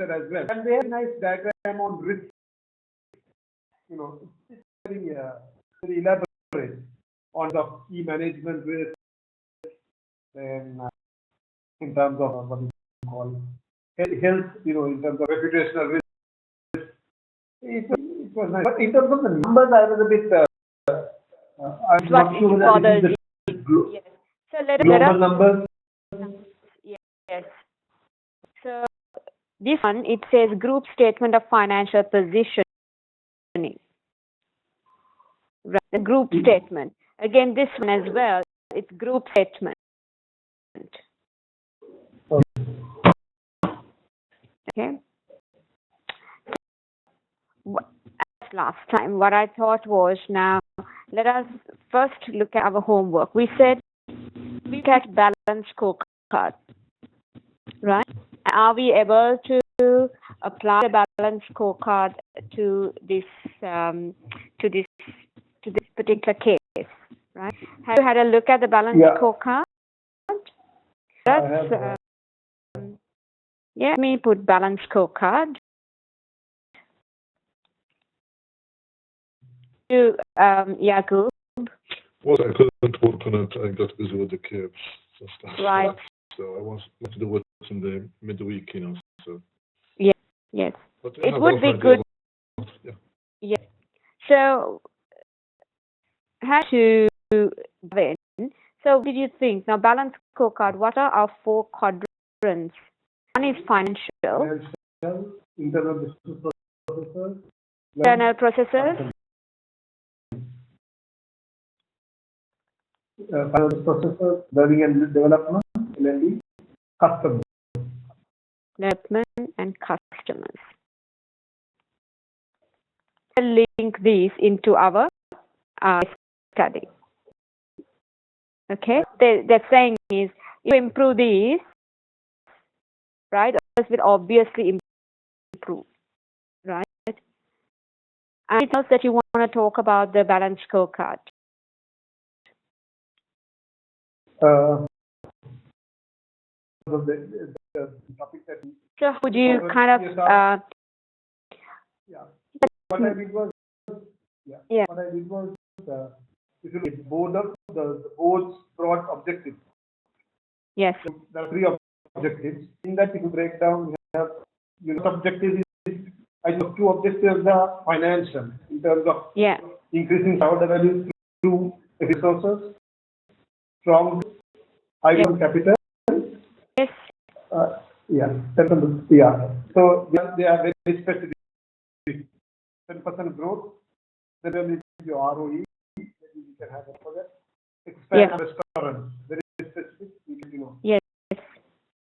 as well. And they have a nice diagram on risk. It's very elaborate on the key management risk and in terms of what we call health, in terms of reputational risk. It was nice. But in terms of the numbers, I was a bit, I'm not sure whether it is the yes. So let global numbers. Yes. So this one, it says group statement of financial positioning. Right, the group statement. Again, this one as well, it's group statement. Okay. As last time, what I thought was, now let us first look at our homework. We said we look at balance scorecard, right? Are we able to apply the balance scorecard to this particular case, right? Have you had a look at the balance scorecard? That's let me put balance scorecard. To Yakub. Well, I couldn't work on it. I got busy with the kids and stuff. Right. So I want to do it in the midweek, So. Yes. But it would be good. Yeah. Yes. So, how to win? So, what did you think? Now, balance scorecard. What are our 4 quadrants? One is financial. Internal business processes. Internal processes. Finance processes, learning and development, L&D, customers. Development and customers. We'll link these into our study. Okay, they're saying is you improve these, right? Others will obviously improve, right? Anything else that you want to talk about the balance scorecard? The topic that so would you kind of what I did was if you look at the board's broad objectives. Yes. So there are 3 objectives. In that, if you break down, we have objectives. I took 2 objectives are financial in terms of increasing shareholder value through resources, strong high capital. Yes. So they are very specific. 10% growth, then will be your ROE. You can have it for that. Expand restaurants, very specific. Yes.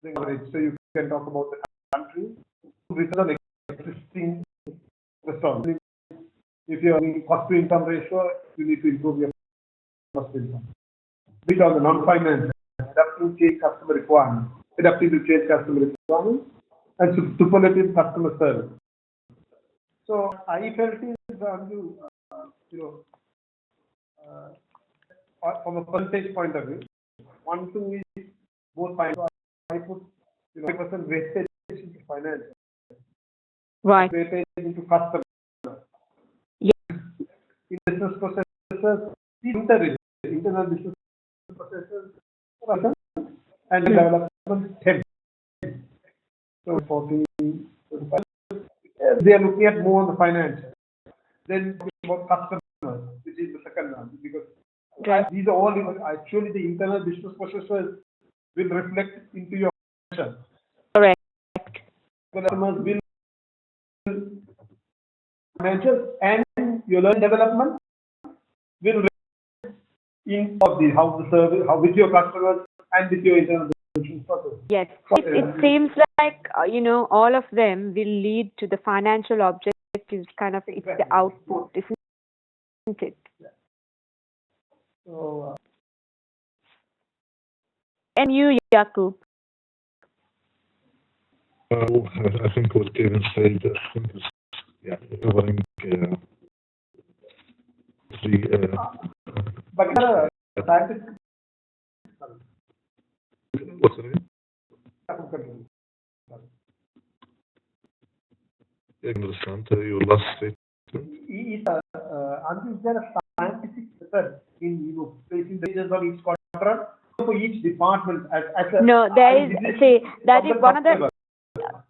So you can talk about the country. Return on existing restaurants. If you are in cost to income ratio, you need to improve your cost to income. Bit on the non-finance, adapting to change customer requirements, and superlative customer service. So I felt from a percentage point of view, 1, 2 is both finance. I put 5% weightage into finance. Right. Weightage into customer. Yes. In business processes, internal business processes, and development 10. So 40, 45. They are looking at more on the financial. Then about customers, which is the second one, because these are all actually the internal business processes will reflect into your financial. Correct. Customers will financial and your learning development will reflect in of the how the service, how with your customers and with your internal business process. Yes, it seems like all of them will lead to the financial objectives. Kind of, it's the output, isn't it? Yeah. So, and you, Yakub? I think what Kevin said, covering but scientific. What's the name? understand your last statement. Is there a scientific method in placing the regions on each quadrant for each department as a No, there is, see, that from is the one of top the, level?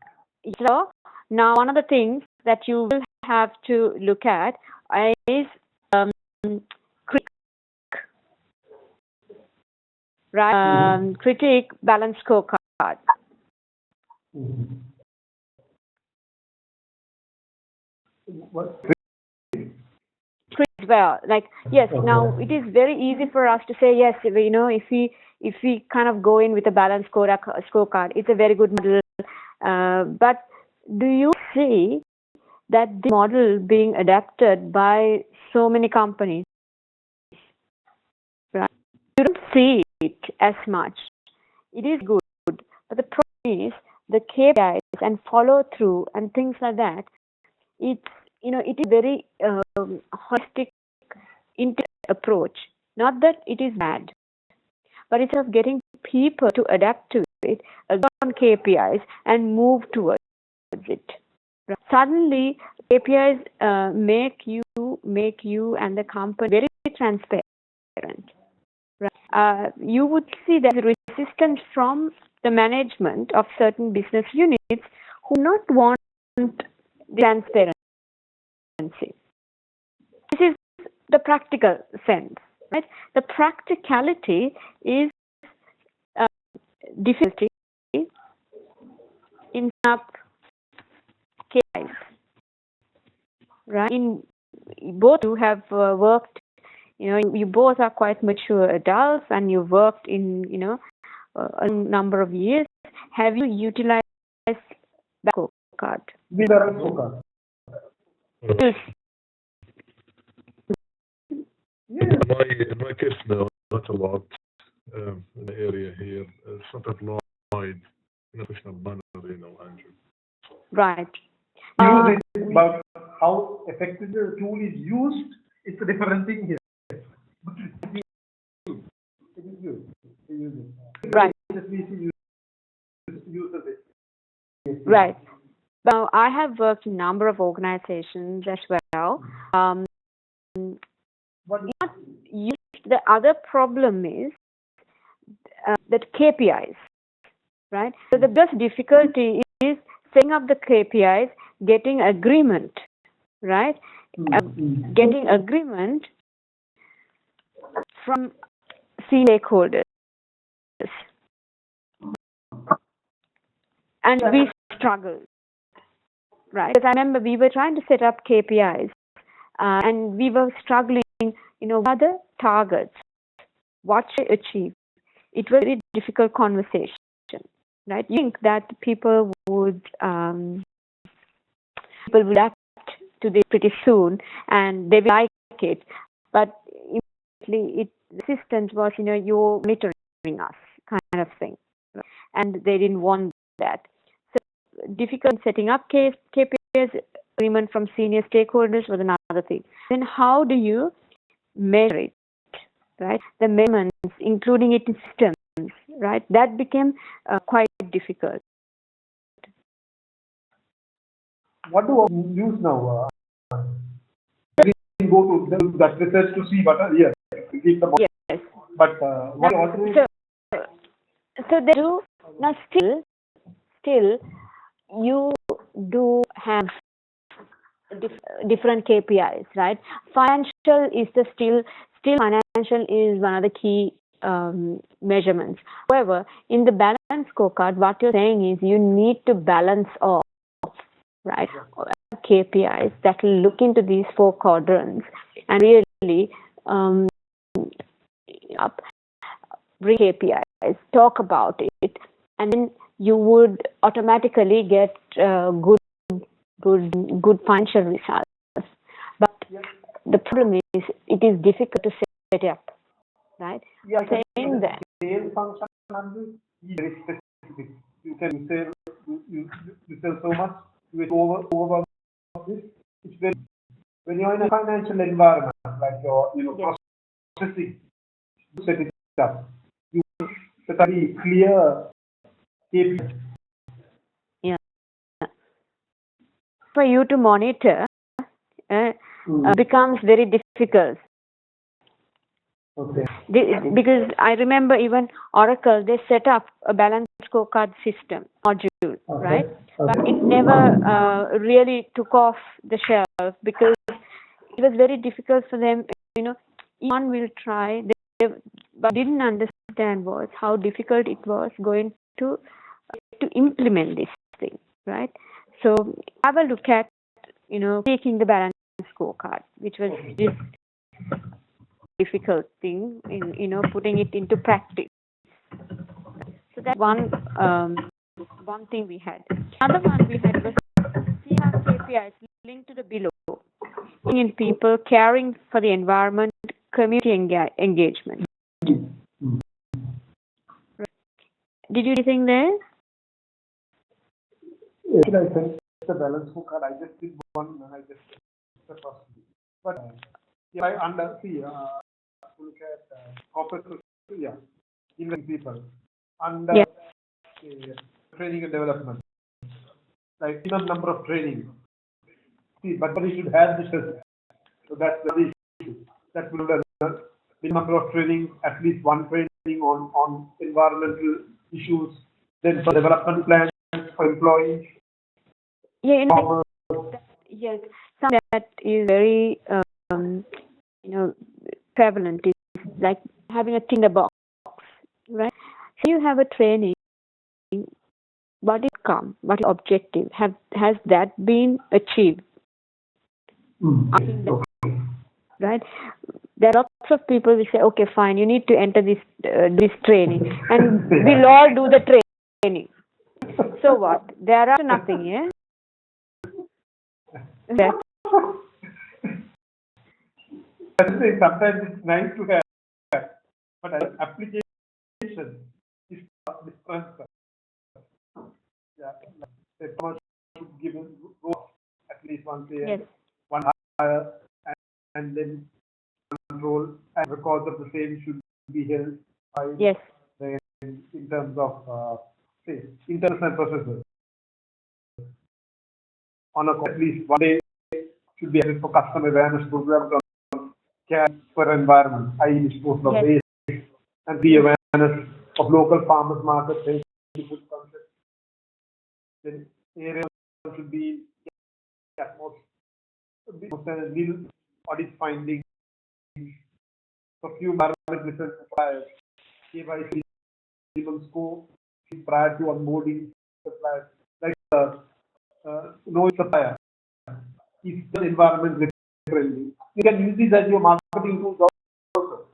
so now one of the things that you will have to look at is critique, right? Critique balance scorecard. What? Well, like, yes, now it is very easy for us to say, yes, you know, if we kind of go in with a balanced scorecard, it's a very good model. But do you see that the model being adapted by so many companies? Right? You don't see it as much. It is good, but the problem is the KPIs and follow through and things like that. It's, you know, it is very holistic approach. Not that it is bad, but it's of getting people to adapt to it, on KPIs and move towards it. Right? Suddenly, KPIs make you and the company very transparent. Right? You would see there's resistance from the management of certain business units who not want transparency. This is the practical sense, right? The practicality is difficulty in up KPIs, right? In both you have worked, you know, you both are quite mature adults, and you worked in, you know, a number of years. Have you utilized that scorecard? With the scorecard. Yes. In my case, no, not a lot. In the area here, it's not applied in a professional manner, you know, Andrew. Right. Use it, but how effective the tool is used is a different thing here. But it is used. Right. Uses it. Right. Now, I have worked in a number of organizations as well. The other problem is that KPIs, right? So the biggest difficulty is setting up the KPIs, getting agreement, right? Getting agreement from stakeholders. And we struggled, right? Because I remember we were trying to set up KPIs, and we were struggling, you know, what are the targets? What should we achieve? It was a very difficult conversation, right? You think that people would adapt to this pretty soon, and they will like it, but immediately the resistance was, you know, you're monitoring us, kind of thing, right? And they didn't want that. So difficult setting up KPIs, agreement from senior stakeholders was another thing. Then how do you measure it, right? The measurements, including it in systems, right? That became quite difficult. What do we use now? We go to that research to see what are here. Keep the model. Yes. But what so they do now. Still, you do have different KPIs, right? Financial is still financial is one of the key measurements. However, in the balance scorecard, what you're saying is you need to balance off, right? KPIs that will look into these four quadrants and really bring KPIs, talk about it, and then you would automatically get good financial results. But the problem is it is difficult to set it up, right? Yeah, saying that sales function is very specific. You can you sell so much, you over this. It's very, when you're in a financial environment like your, you know, processing, you set it up. You set a very clear KPI. Yeah. for you to monitor becomes very difficult. Okay. Because I remember even Oracle, they set up a balanced scorecard system module, right? But it never really took off the shelf because it was very difficult for them. One will try, but didn't understand was how difficult it was going to implement this thing, right? So have a look at taking the balanced scorecard, which was this difficult thing in putting it into practice. So that's one thing we had. Another one we had was see how KPIs linked to the below in people caring for the environment, community engagement. Did you do anything there? Yeah, I sent the balance scorecard. I just did one. I just the first. But look at corporate, even people under training and development, like even number of training. See, but we should have this. So that's the issue. That will be number of training, at least one training on environmental issues, then for development plans for employees. Yeah, yes, something that is very prevalent is like having a tinder box, right? So you have a training. What is outcome? What is objective? Has that been achieved? I think that, right? There are lots of people who say, okay, fine, you need to enter this training, and we'll all do the training. So what? There are nothing, yeah? Okay. Sometimes it's nice to have, but application is different. Yeah, someone should give at least once a year, one hire, and then control and records of the same should be held by in terms of internal processes. On at least one day should be held for customer awareness programs on care for environment, i.e. disposal of waste, and the awareness of local farmers markets, food concepts. Then area should be most little audit findings for few environmental suppliers, KYC minimum score prior to onboarding suppliers, like no supplier is the environment friendly. You can use this as your marketing tools also.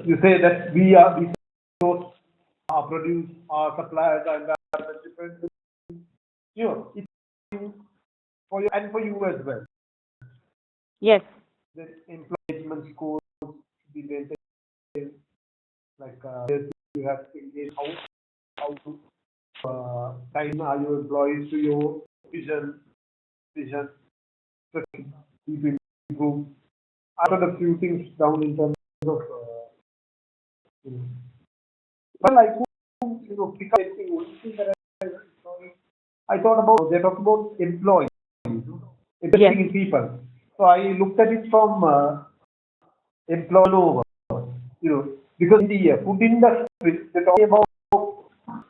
You say that we source our produce, our suppliers are environment friendly. It's for you and for you as well. Yes. The employment scores should be maintained. Like you have to engage how to time are your employees to your vision to improve. I got a few things down in terms of but I could pick up anything. One thing that I thought about, they talked about employees, investing in people. So I looked at it from employee turnover, because in the food industry, they're talking about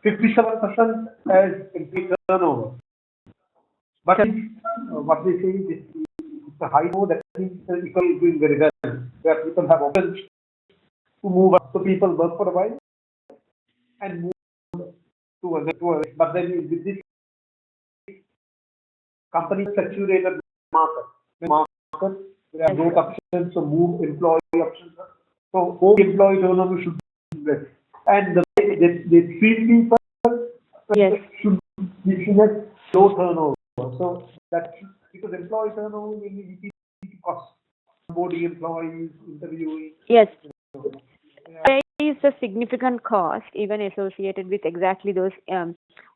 57% as employee turnover. But what they say is it's a high note that means the economy is doing very well, where people have options to move up. So people work for a while and move to a but then with this company saturated market, there are growth options, so move employee options. So more employee turnover should be less. And the way they treat people should be seen as low turnover. So that because employee turnover will be cost, onboarding employees, interviewing. Yes. There is a significant cost even associated with exactly those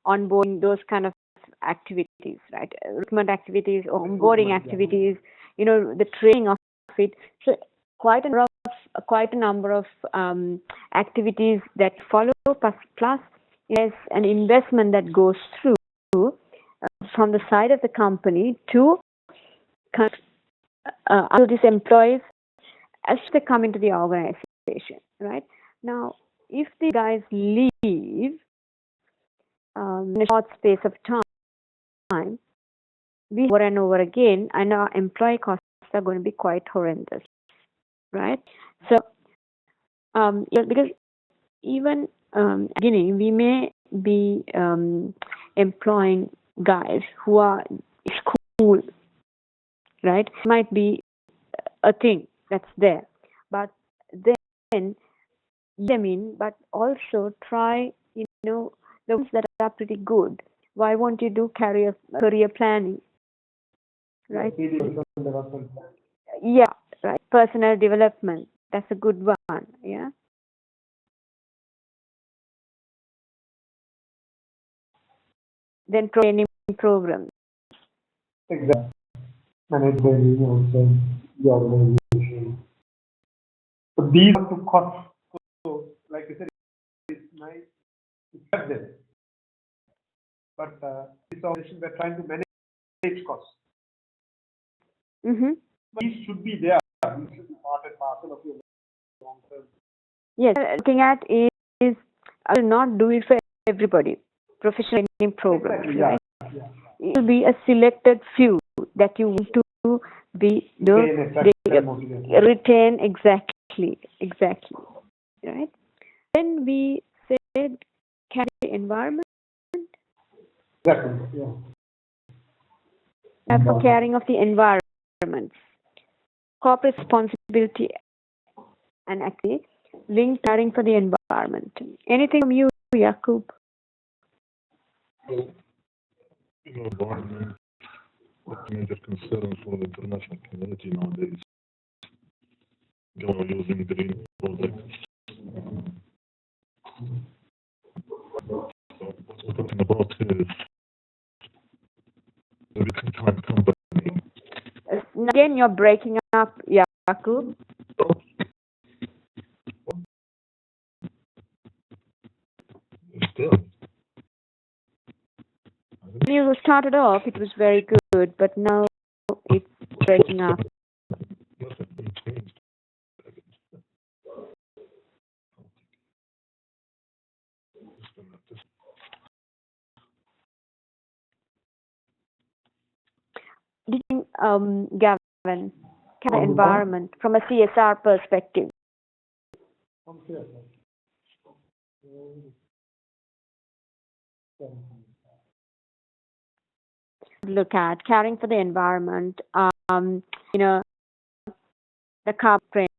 onboarding, those kind of activities, right? Recruitment activities, onboarding activities, the training of it. So quite a number of activities that follow, plus there's an investment that goes through from the side of the company to these employees as they come into the organization, right? Now, if the guys leave in a short space of time, we over and over again, and our employee costs are going to be quite horrendous, right? So, because even beginning, we may be employing guys who are school, right? It might be a thing that's there, but then but also try, the ones that are pretty good. Why won't you do career planning, right? Yeah, right. Personal development. That's a good one. Yeah. Then training programs. Exactly. Management also the organization. So these are to cost. So, like I said, it's nice to have them, but this organization we're trying to manage costs. Mm-hmm. But these should be there. These should be part and parcel of your long term. Yes, looking at is I will not do it for everybody. Professional training programs, Exactly, right? Yeah. It will be a selected few that you want to be retain exactly, right? Then we said carry environment. Exactly, yeah. For caring of the environment, corporate responsibility, and actually linked caring for the environment. Anything from you, Yakub? So, environment, what's the major concern for the international community nowadays? Using green products. So what we're talking about here is a big time company. Again, you're breaking up, Yakub. Still. When you started off, it was very good, but now it's breaking up. Nothing changed. Gavin, environment from a CSR perspective. Look at caring for the environment, the carbon print.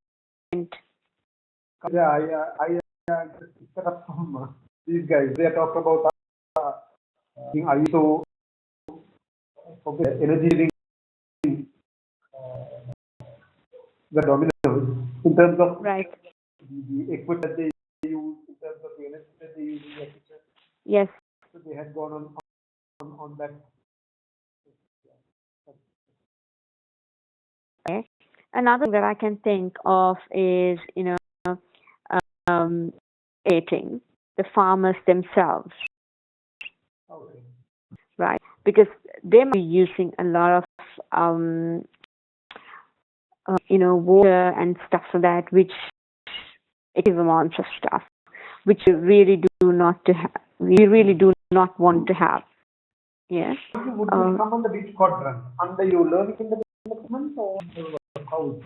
Yeah, I just picked it up from these guys. They talked about ISO for the energy the dominant in terms of right. The equipment they use, in terms of the energy that they use in the kitchen. Yes. So they had gone on that. Okay. Another thing that I can think of is, aiding the farmers themselves. Okay. Right? Because they might be using a lot of, water and stuff like that, which excessive amounts of stuff, which we really do not want to have. Yes. Would come under which quadrant? Under your learning and development or how?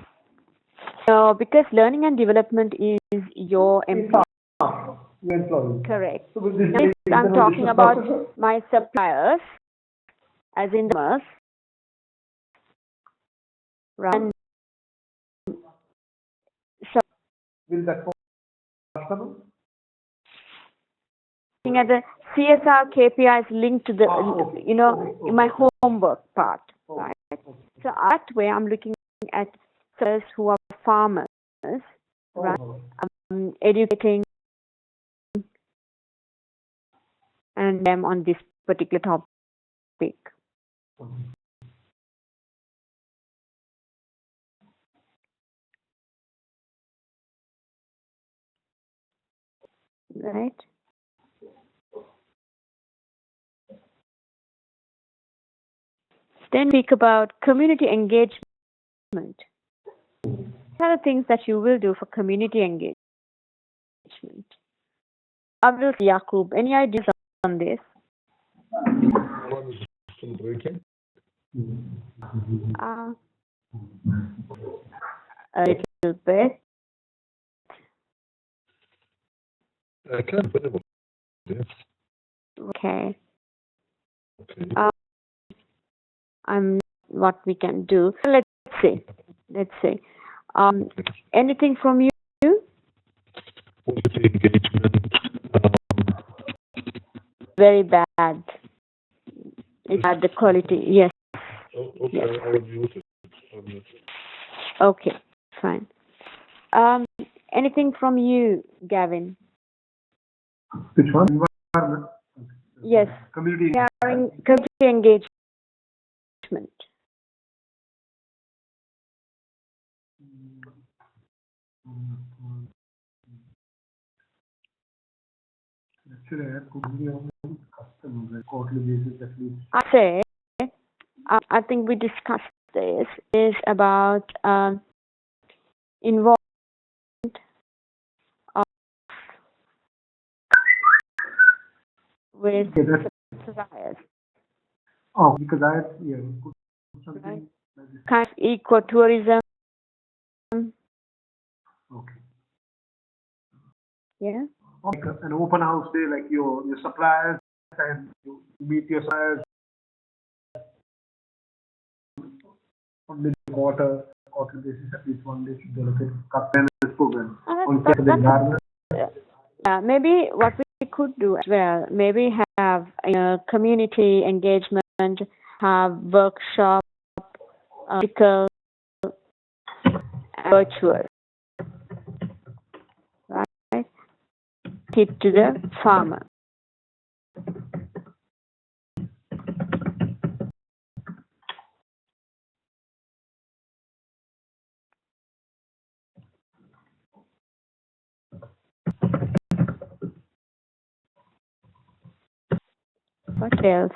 No, because learning and development is your employee. Your employee. Correct. So now, I'm talking about my suppliers, as in the customers, right? So, will that customer? Looking at the CSR KPIs linked to the, my homework part, right? So that way, I'm looking at sellers who are farmers, right? Educating and them on this particular topic. Right? Then speak about community engagement. What are the things that you will do for community engagement? Abdul Yaqub, any ideas on this? One is still breaking. A little bit. I can't believe it. Yes. Okay. Okay. What we can do. Let's see. Anything from you? Quality engagement. Very bad. It's bad, the quality. Yes. Okay, Yes. I will mute it. Okay, fine. Anything from you, Gavin? Which one? Environment. Yes. Community. Community engagement. Actually, I could be on custom quarterly basis at least. I think we discussed this, is about involvement of with suppliers. Oh, because I put something Right. like this. Kind of ecotourism. Okay. Yeah. Like an open house day, like your suppliers, and you meet your suppliers on the quarterly basis, at least one day should be allocated for program on the environment. Maybe what we could do as well, maybe have community engagement, have workshop, physical, virtual, right? Hit to the farmer. What else?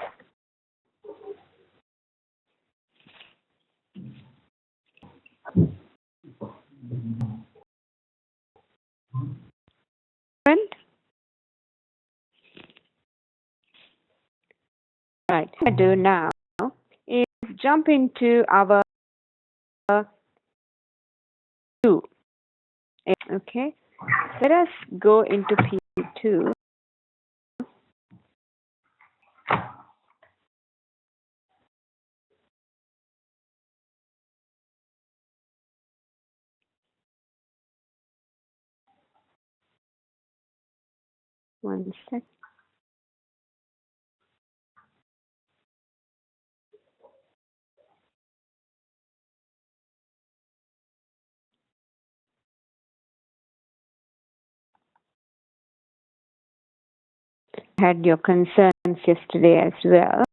Right, what I do now is jump into our 2. Okay, let us go into P2. One sec. Had your concerns yesterday as well.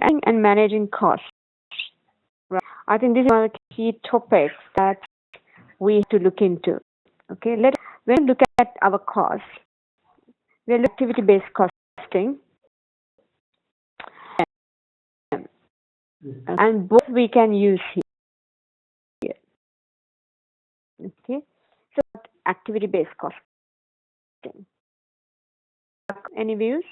And managing costs. Right. I think this is one of the key topics that we have to look into. Okay, when we look at our costs, we are activity-based costing, and both we can use here. Okay, so activity-based costing. Any views?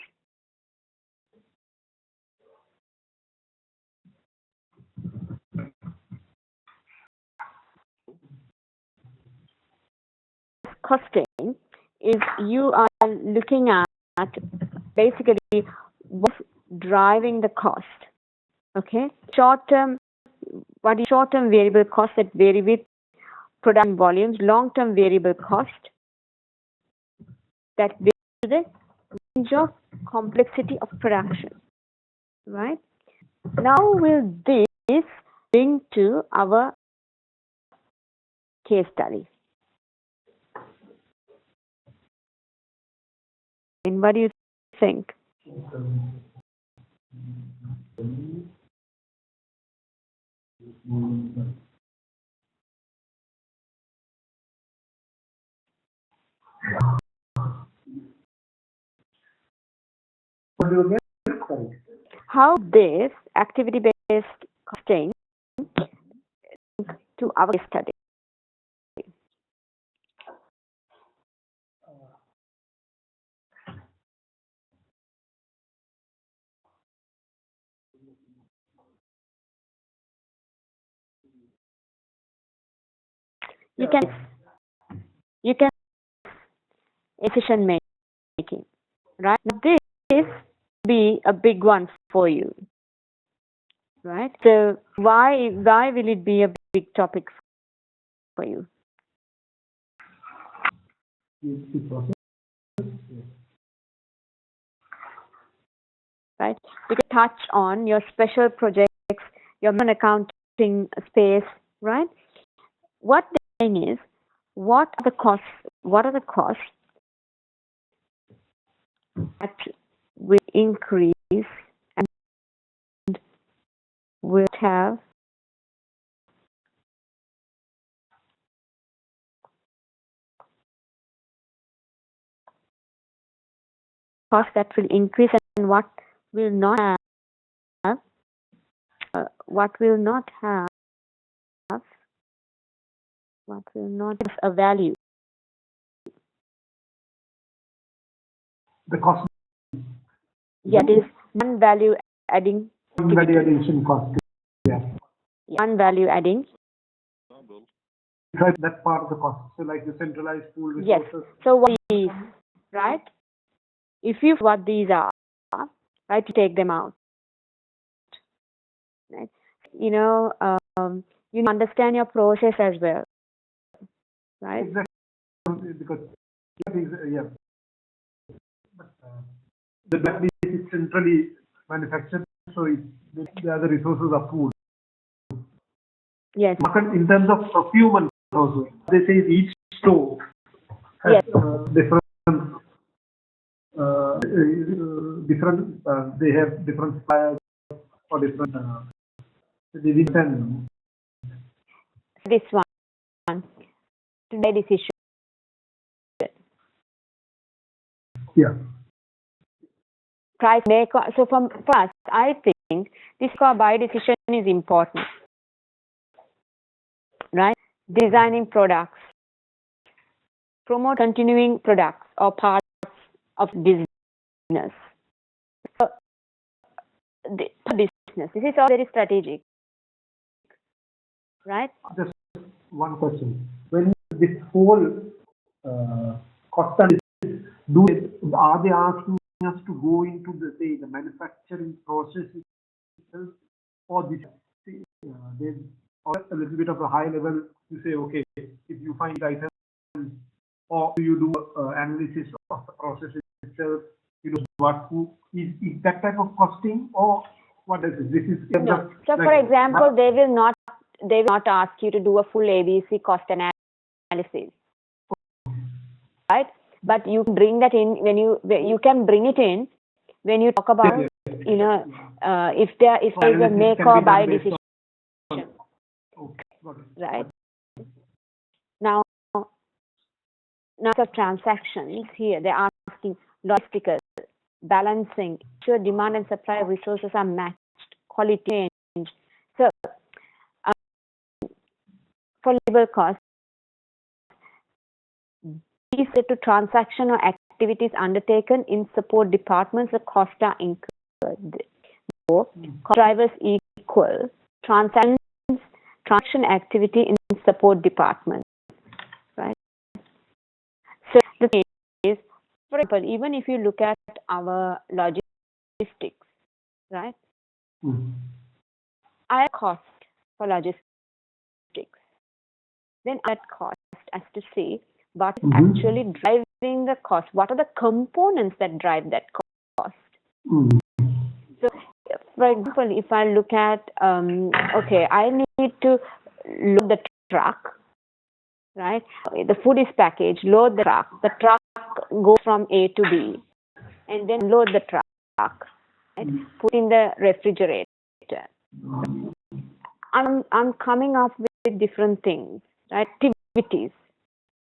Costing is you are looking at basically what's driving the cost. Okay, short-term variable costs that vary with production volumes, long-term variable cost that vary with the range of complexity of production. Right? Now will this bring to our case study? And what do you think? What do you get? Sorry. How this activity-based costing to our case study? You can decision making, right? This be a big one for you, right? So why will it be a big topic for you? Right? You can touch on your special projects, your non-accounting space, right? What the thing is, what are the costs that will increase and will have costs that will increase and what will not have a value. The cost. Yeah, it is non-value adding. Non-value addition cost. Yeah. Non-value adding. Right, that part of the cost. So like the centralized pool resources. Yes. So what these, right? If you what these are, right, you take them out. Right? You know, you understand your process as well, right? Exactly, because yeah, but, the battery is centrally manufactured, so the other resources are pooled. Yes. Market in terms of procurement also, they say each store has different. They have different suppliers or different. This one, today decision. Yeah. Price make so for us, I think this buy decision is important, right? Designing products, promote continuing products or parts of business. So, the business. This is all very strategic, right? Just one question: when this whole cost analysis, are they asking us to go into the manufacturing process itself, or this there's a little bit of a high level? You say, okay, if you find items, or you do analysis of the process itself, you know what is that type of costing, or what is it? This is no. So, for example, they will not ask you to do a full ABC cost analysis, right? But you bring that in when you can bring it in when you talk about you know if there is a make or buy decision, right? Now of transactions here they're asking logistical balancing, sure demand and supply resources are matched, quality change. So for labor costs, these set to transaction or activities undertaken in support departments, the costs are incurred. So, cost drivers equal transaction activity in support departments, right? So the thing is, for example, even if you look at our logistics, right? I cost for logistics, then that cost as to see what is actually driving the cost. What are the components that drive that cost? So, for example, if I look at, okay, I need to load the truck, right? The food is packaged, load the truck. The truck goes from A to B, and then load the truck, right? Put in the refrigerator. I'm coming up with different things, right? Activities,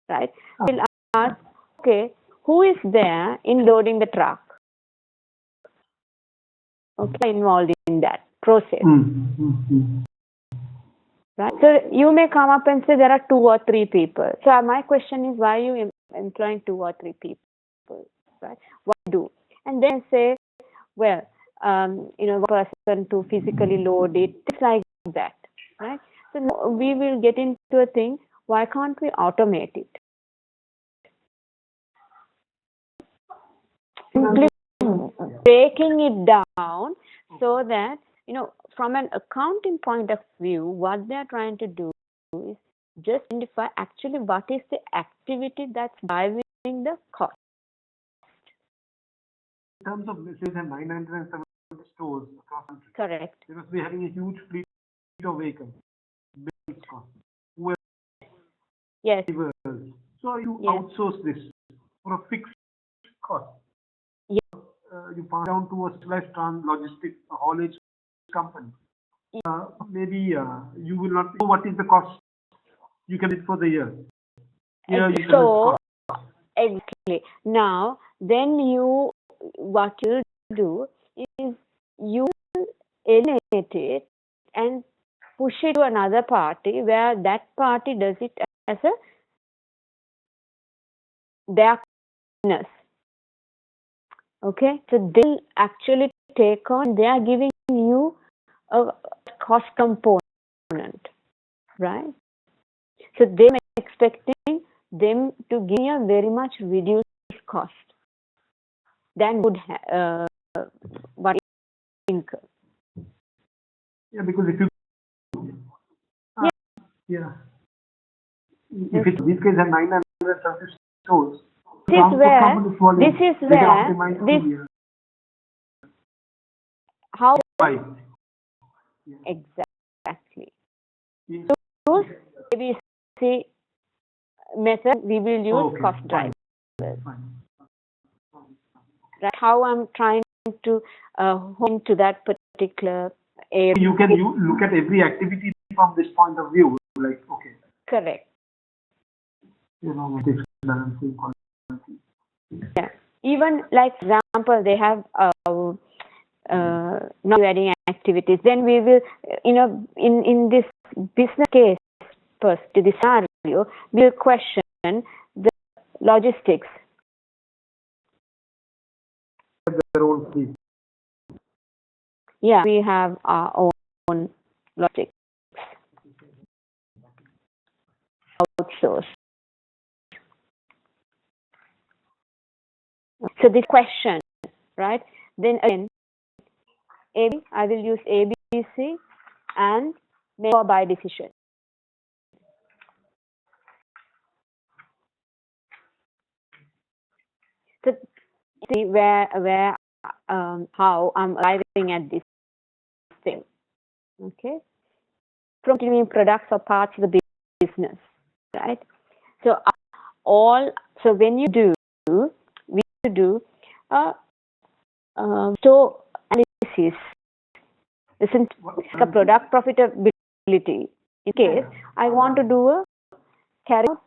right? We'll ask, okay, who is there in loading the truck? Okay, involved in that process. Right? So you may come up and say there are 2 or 3 people. So my question is, why are you employing 2 or 3 people? Right? What do? And then say, well, one person to physically load it, it's like that, right? So we will get into a thing. Why can't we automate it? Simply breaking it down so that, from an accounting point of view, what they are trying to do is just identify actually what is the activity that's driving the cost. In terms of, let's say, the 970 stores across the country. Correct. They must be having a huge fleet of vehicles. Business cost. Whoever. Yes. So you outsource this for a fixed cost. You pass down to a specialized logistics haulage company. Maybe you will not know what is the cost you can get for the year. So exactly. Now, then what you do is you eliminate it and push it to another party where that party does it as their business. Okay, so they'll actually take on, they are giving you a cost component, right? So they're expecting them to give you a very much reduced cost than would what incur. Yeah, because if you if it, these guys have 930 stores, this is where how exactly use ABC method we will use cost drivers. Right? How I'm trying to home to that particular area. You can look at every activity from this point of view, like correct. Balancing quality. Yeah. Even like example, they have value-adding activities. Then we will, in this business case, first to the scenario, we'll question the logistics. Their own fleet. Yeah, we have our own logistics outsourced. So this question, right? Then again, I will use ABC and make or buy decision. So see where how I'm arriving at this thing. Okay, from continuing products or parts of the business, right? So when you do, store analysis. Isn't a product profitability? In case I want to do a carry out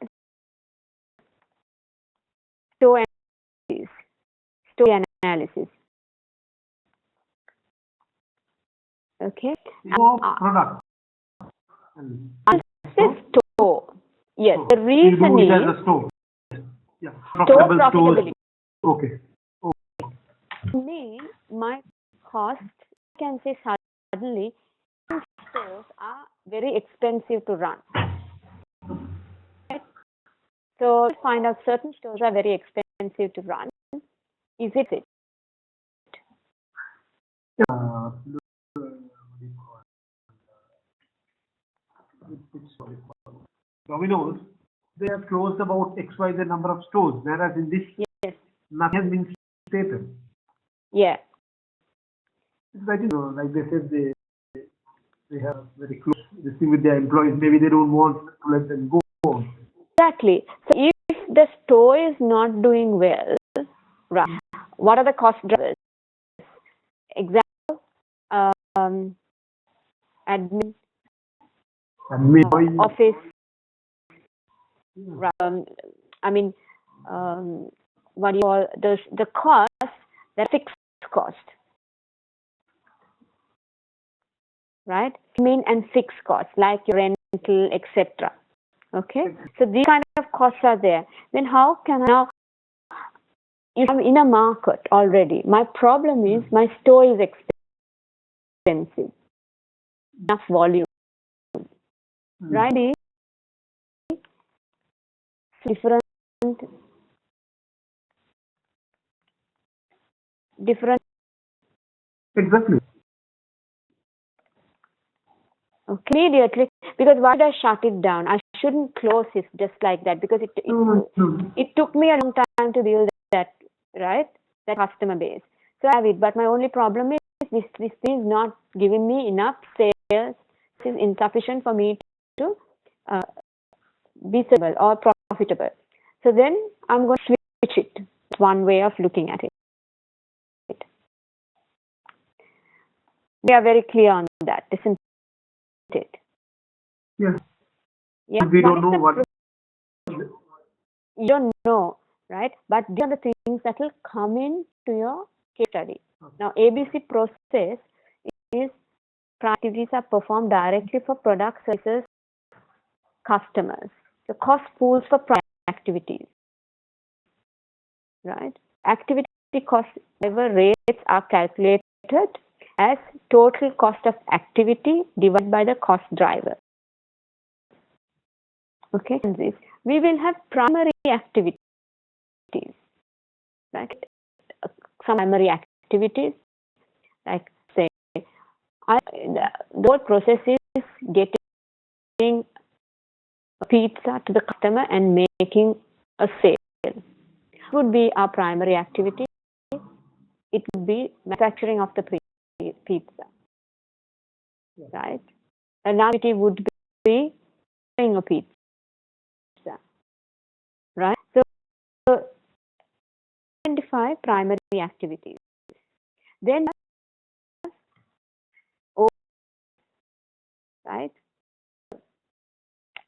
store analysis. Okay. Product. Store. Yes. The reason is as a store. Yeah. Store profitability. Okay. Me, my cost can say suddenly stores are very expensive to run. Right? So find out certain stores are very expensive to run. Is it? Domino's, they have closed about XYZ number of stores, whereas in this, nothing has been stated. Yeah. I think, like they said, they have very close this thing with their employees. Maybe they don't want to let them go. Exactly. So if the store is not doing well, right? What are the cost drivers? Example, admin office. what do you call the cost, the fixed cost, right? Admin and fixed costs like your rental, etc. Okay, so these kind of costs are there. Then how can I now? If I'm in a market already, my problem is my store is expensive, enough volume, right? Different Exactly. okay, immediately, because why did I shut it down? I shouldn't close it just like that, because it took me a long time to build that, right, that customer base. So I have it, but my only problem is this thing is not giving me enough sales. This is insufficient for me to be stable or profitable. So then I'm going to switch it. It's one way of looking at it. We are very clear on that, isn't it? Yes. Yeah. We don't know what. You don't know, right? But these are the things that will come into your case study. Now, ABC process is activities are performed directly for product, services, customers. The cost pools for activities, right? Activity cost driver rates are calculated as total cost of activity divided by the cost driver. Okay, we will have primary activities, right? Some primary activities, like say, the whole process is getting a pizza to the customer and making a sale. It would be our primary activity. It would be manufacturing of the pizza, right? Another activity would be selling a pizza, right? So identify primary activities. Then, right?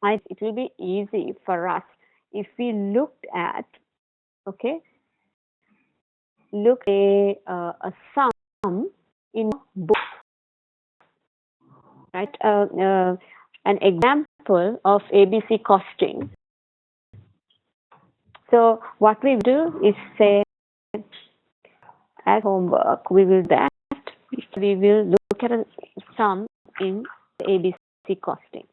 It will be easy for us if we looked at, okay, look at a sum in book, right? An example of ABC costing. So what we do is say, as homework, we will do that. We will look at a sum in ABC costing.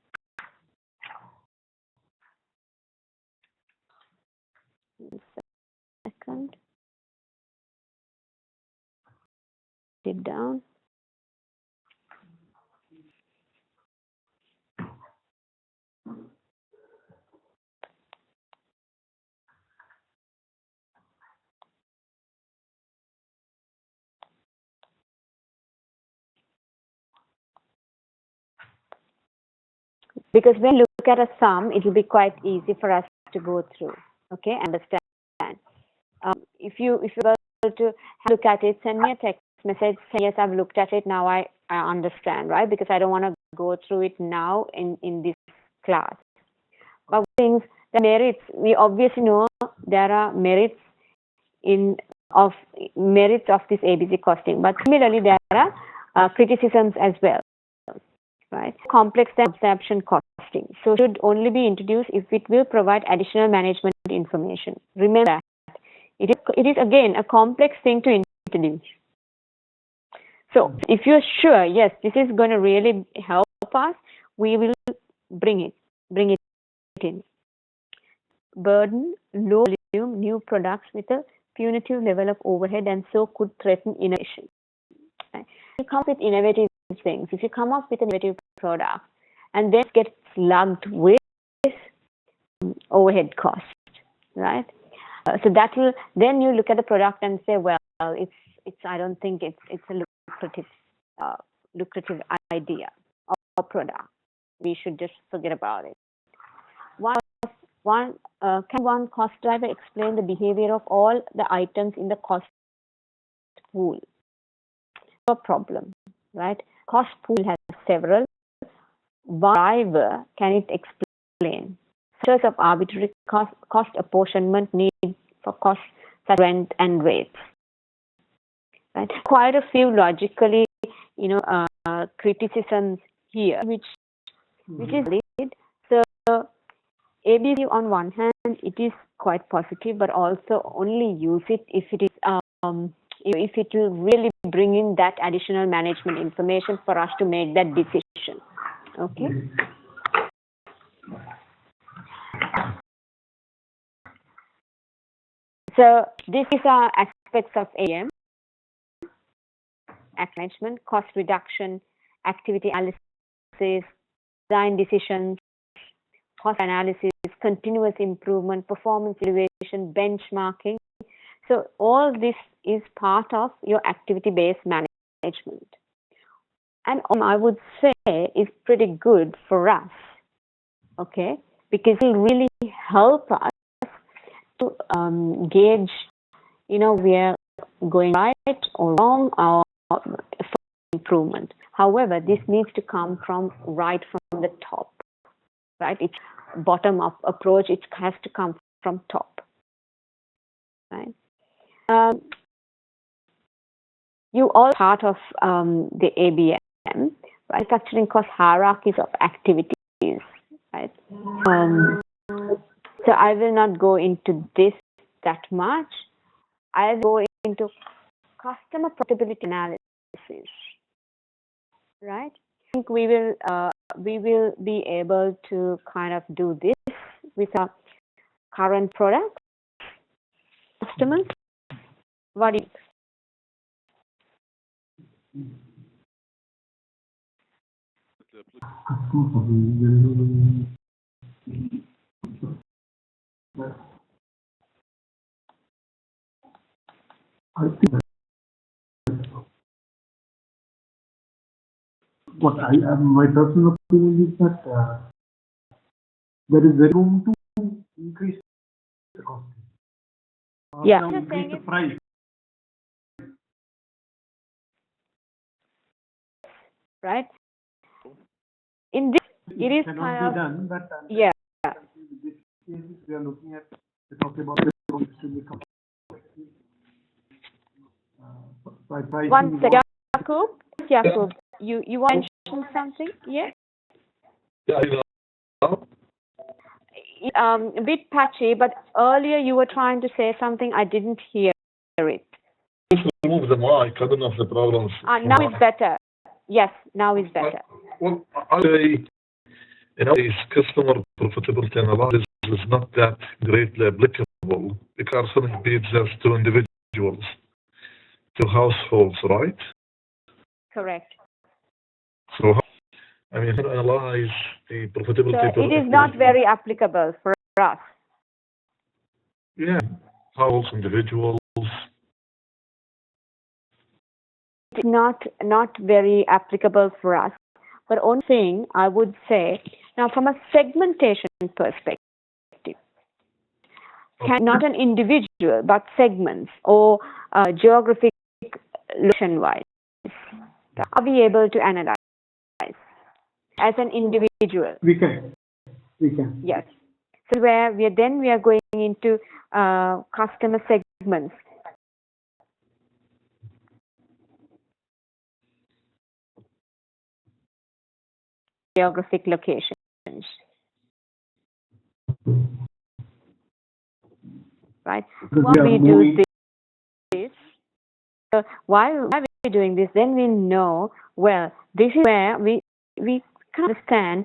Second, it down. Because when you look at a sum, it will be quite easy for us to go through, okay, understand. If you were to look at it, send me a text message, say, yes, I've looked at it, now I understand, right? Because I don't want to go through it now in this class. But things, the merits, we obviously know there are merits of this ABC costing, but similarly there are criticisms as well, right? Complex absorption costing. So should only be introduced if it will provide additional management information. Remember that. It is again a complex thing to introduce. So if you're sure, yes, this is going to really help us, we will bring it in. Burden, low volume, new products with a punitive level of overhead, and so could threaten innovation. Right? You come up with innovative things. If you come up with an innovative product and then get slugged with overhead cost, right? So that will, then you look at the product and say, well, it's I don't think it's a lucrative idea or product. We should just forget about it. Can one cost driver explain the behavior of all the items in the cost pool? No problem, right? Cost pool has several. One driver, can it explain of arbitrary cost apportionment need for costs such as rent and rates. Right? Quite a few logically, criticisms here, which is valid. So ABC on one hand, it is quite positive, but also only use it if it is if it will really bring in that additional management information for us to make that decision. Okay. So these are aspects of AM: management, cost reduction, activity analysis, design decisions, cost analysis, continuous improvement, performance evaluation, benchmarking. So all this is part of your activity-based management. And I would say is pretty good for us, okay, because it will really help us to gauge, we are going right or wrong or improvement. However, this needs to come right from the top, right? It's bottom-up approach. It has to come from top, right? You all part of the ABM, right? Manufacturing cost hierarchies of activities, right? So I will not go into this that much. I will go into customer profitability analysis, right? I think we will be able to kind of do this with our current product customers. What do you I think what my personal opinion is that there is very room to increase the cost. Yeah. Increase the price. Right? In this, it is cannot kind be of done, but yeah. With this case, we are looking at talking about the by pricing. One second, Jakub, you want to mention something? Yeah. Yeah, A bit patchy, but earlier you were trying to say something. I didn't hear it. Just remove the mic. I don't know if the problems. Now it's better. Yes, now it's better. Well, I say, customer profitability analysis is not that greatly applicable because some be just to individuals, to households, right? Correct. So, I mean, analyze the profitability. So it is not very applicable for us. Yeah, households, individuals. It's not very applicable for us. But one thing I would say, now from a segmentation perspective, not an individual, but segments or geographic location-wise, are we able to analyze as an individual? We can. Yes. So we are going into customer segments. Geographic locations, right? When we do this, why are we doing this? Then we know, well, this is where we can understand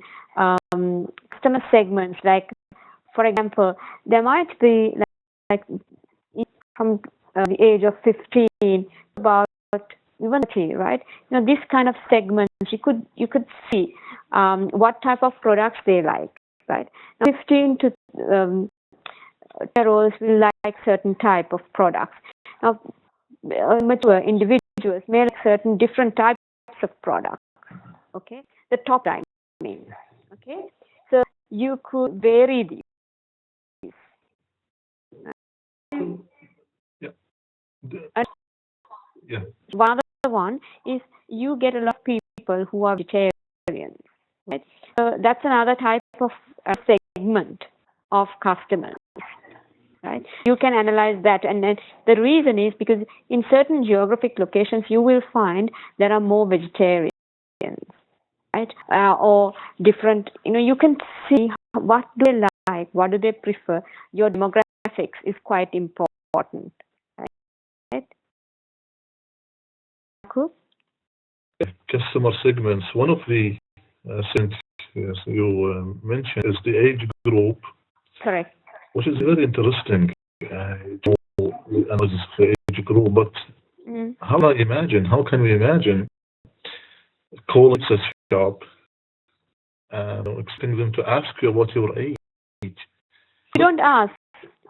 customer segments. Like, for example, there might be like from the age of 15 about even 30, right? This kind of segments you could see what type of products they like, right? Now, 15 to year-olds will like certain type of products. Now, mature individuals may like certain different types of products. Okay, the top line means. Okay, so you could vary these. Yeah. One other one is you get a lot of people who are vegetarians, right? So that's another type of segment. of customers, right? You can analyze that, and then the reason is because in certain geographic locations you will find there are more vegetarians, right? Or different, you can see what do they like, what do they prefer. Your demographics is quite important, right? Cool. Customer segments. One of the segments you mentioned is the age group. Correct. Which is very interesting to analyze the age group. But how can we imagine calling a shop and expecting them to ask you about your age? You don't ask.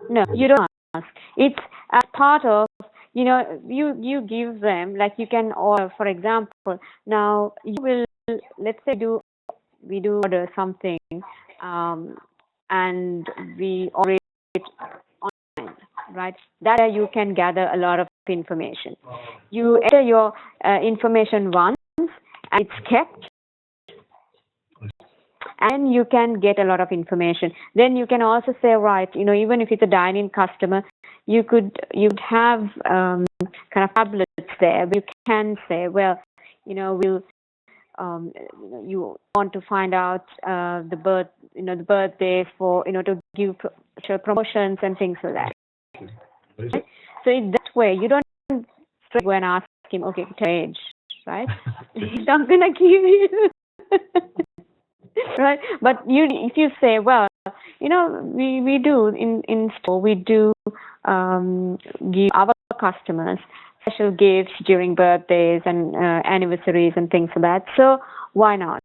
No, you don't ask. It's as part of, you give them, like you can, or for example, now you will, let's say we do order something, and we order it online, right? That you can gather a lot of information. You enter your information once, and it's kept, and you can get a lot of information. Then you can also say, right, even if it's a dine-in customer, you'd have kind of tablets there. You can say, well, we'll you want to find out the birthdays for to give promotions and things like that. Right? So in that way, you don't straight go and ask him, okay, age, right? He's not gonna give you. Right, but if you say, well, we do in store, we do give our customers special gifts during birthdays and anniversaries and things like that. So why not?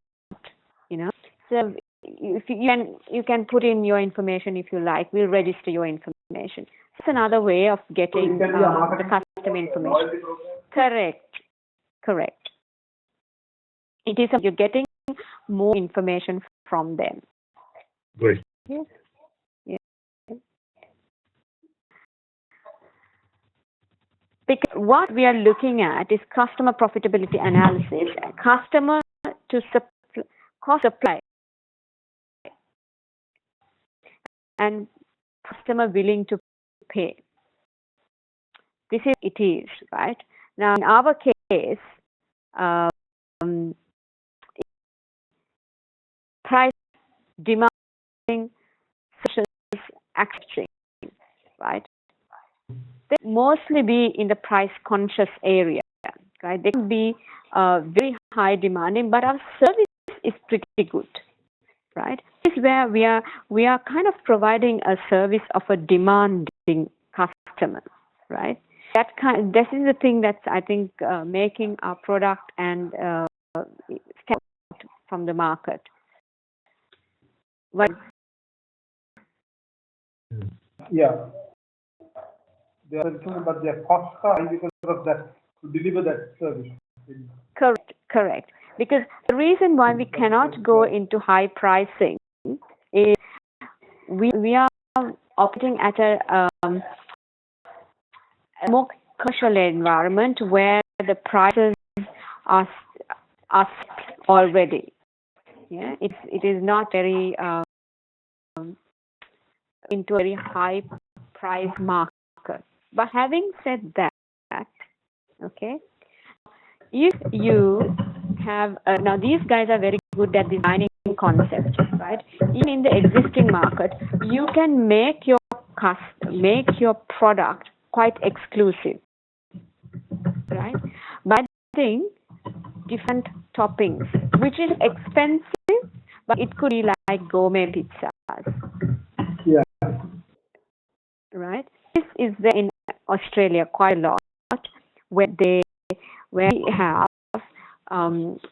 So if you can put in your information if you like. We'll register your information. It's another way of getting the customer information. Correct. It is you're getting more information from them. Great. Yes. Yeah. Because what we are looking at is customer profitability analysis, customer to cost supply, and customer willing to pay. This is it is, right? Now in our case, price, demanding, social action, right? They mostly be in the price conscious area, right? They can be very high demanding, but our service is pretty good, right? This is where we are kind of providing a service of a demanding customer, right? This is the thing that's, I think, making our product and stand out from the market. Yeah. They are concerned about their costs are high because of that, to deliver that service. Correct. Because the reason why we cannot go into high pricing is we are operating at a more commercial environment where the prices are set already. Yeah, it is not very into a very high price market. But having said that, okay, if you have now these guys are very good at designing concepts, right? Even in the existing market, you can make your product quite exclusive, right? By adding different toppings, which is expensive, but it could be like gourmet pizzas. Yeah. Right? This is there in Australia quite a lot, where we have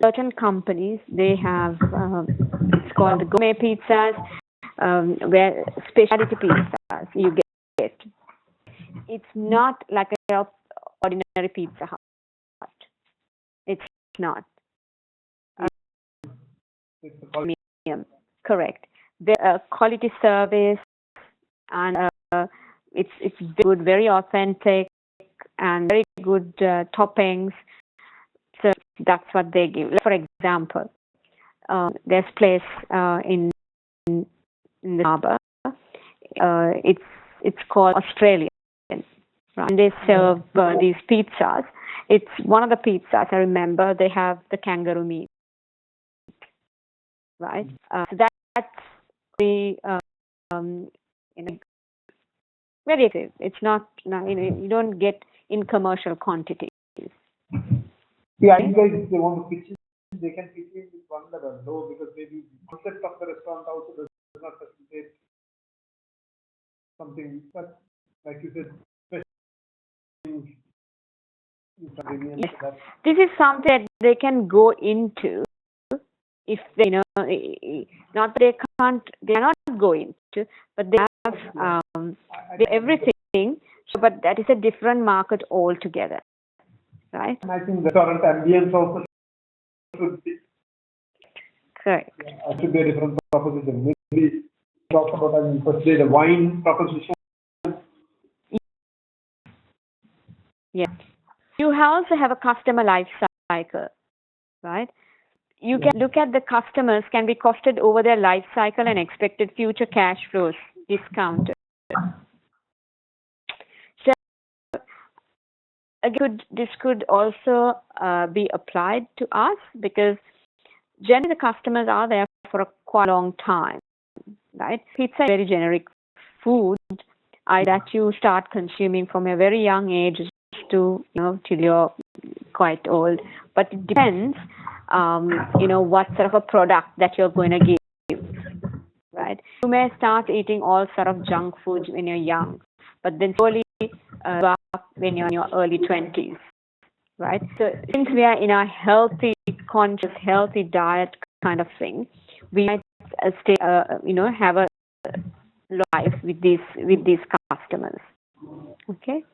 certain companies, they have it's called the gourmet pizzas, where specialty pizzas you get. It's not like a ordinary Pizza Hut. It's not. It's Premium. Correct. The quality service, and it's good, very authentic, and very good toppings. So that's what they give. For example, there's a place in the harbour. it's called Australian. Right? And they serve these pizzas. It's one of the pizzas. I remember they have the kangaroo meat, right? So that's the very active. It's not, you don't get in commercial quantities. Yeah, you guys, if they want to pitch in, they can pitch in with one level, though, because maybe the concept of the restaurant also does not facilitate something, but like you said, Yes. This is something that they can go into if they not they are not go into, but they have everything. So, but that is a different market altogether, right? And I think the restaurant ambience also should be correct. Should be a different proposition. Maybe talk about first day the wine proposition. Yeah. You also have a customer life cycle, right? You can look at the customers can be costed over their life cycle and expected future cash flows discounted. So again, this could also be applied to us because generally the customers are there for a quite long time, right? Pizza is very generic food that you start consuming from a very young age to till you're quite old, but it depends what sort of a product that you're going to give, right? You may start eating all sort of junk foods when you're young, but then slowly when you're in your early 20s, right? So since we are in a healthy, conscious, healthy diet kind of thing, we might stay have a life with these customers. Okay.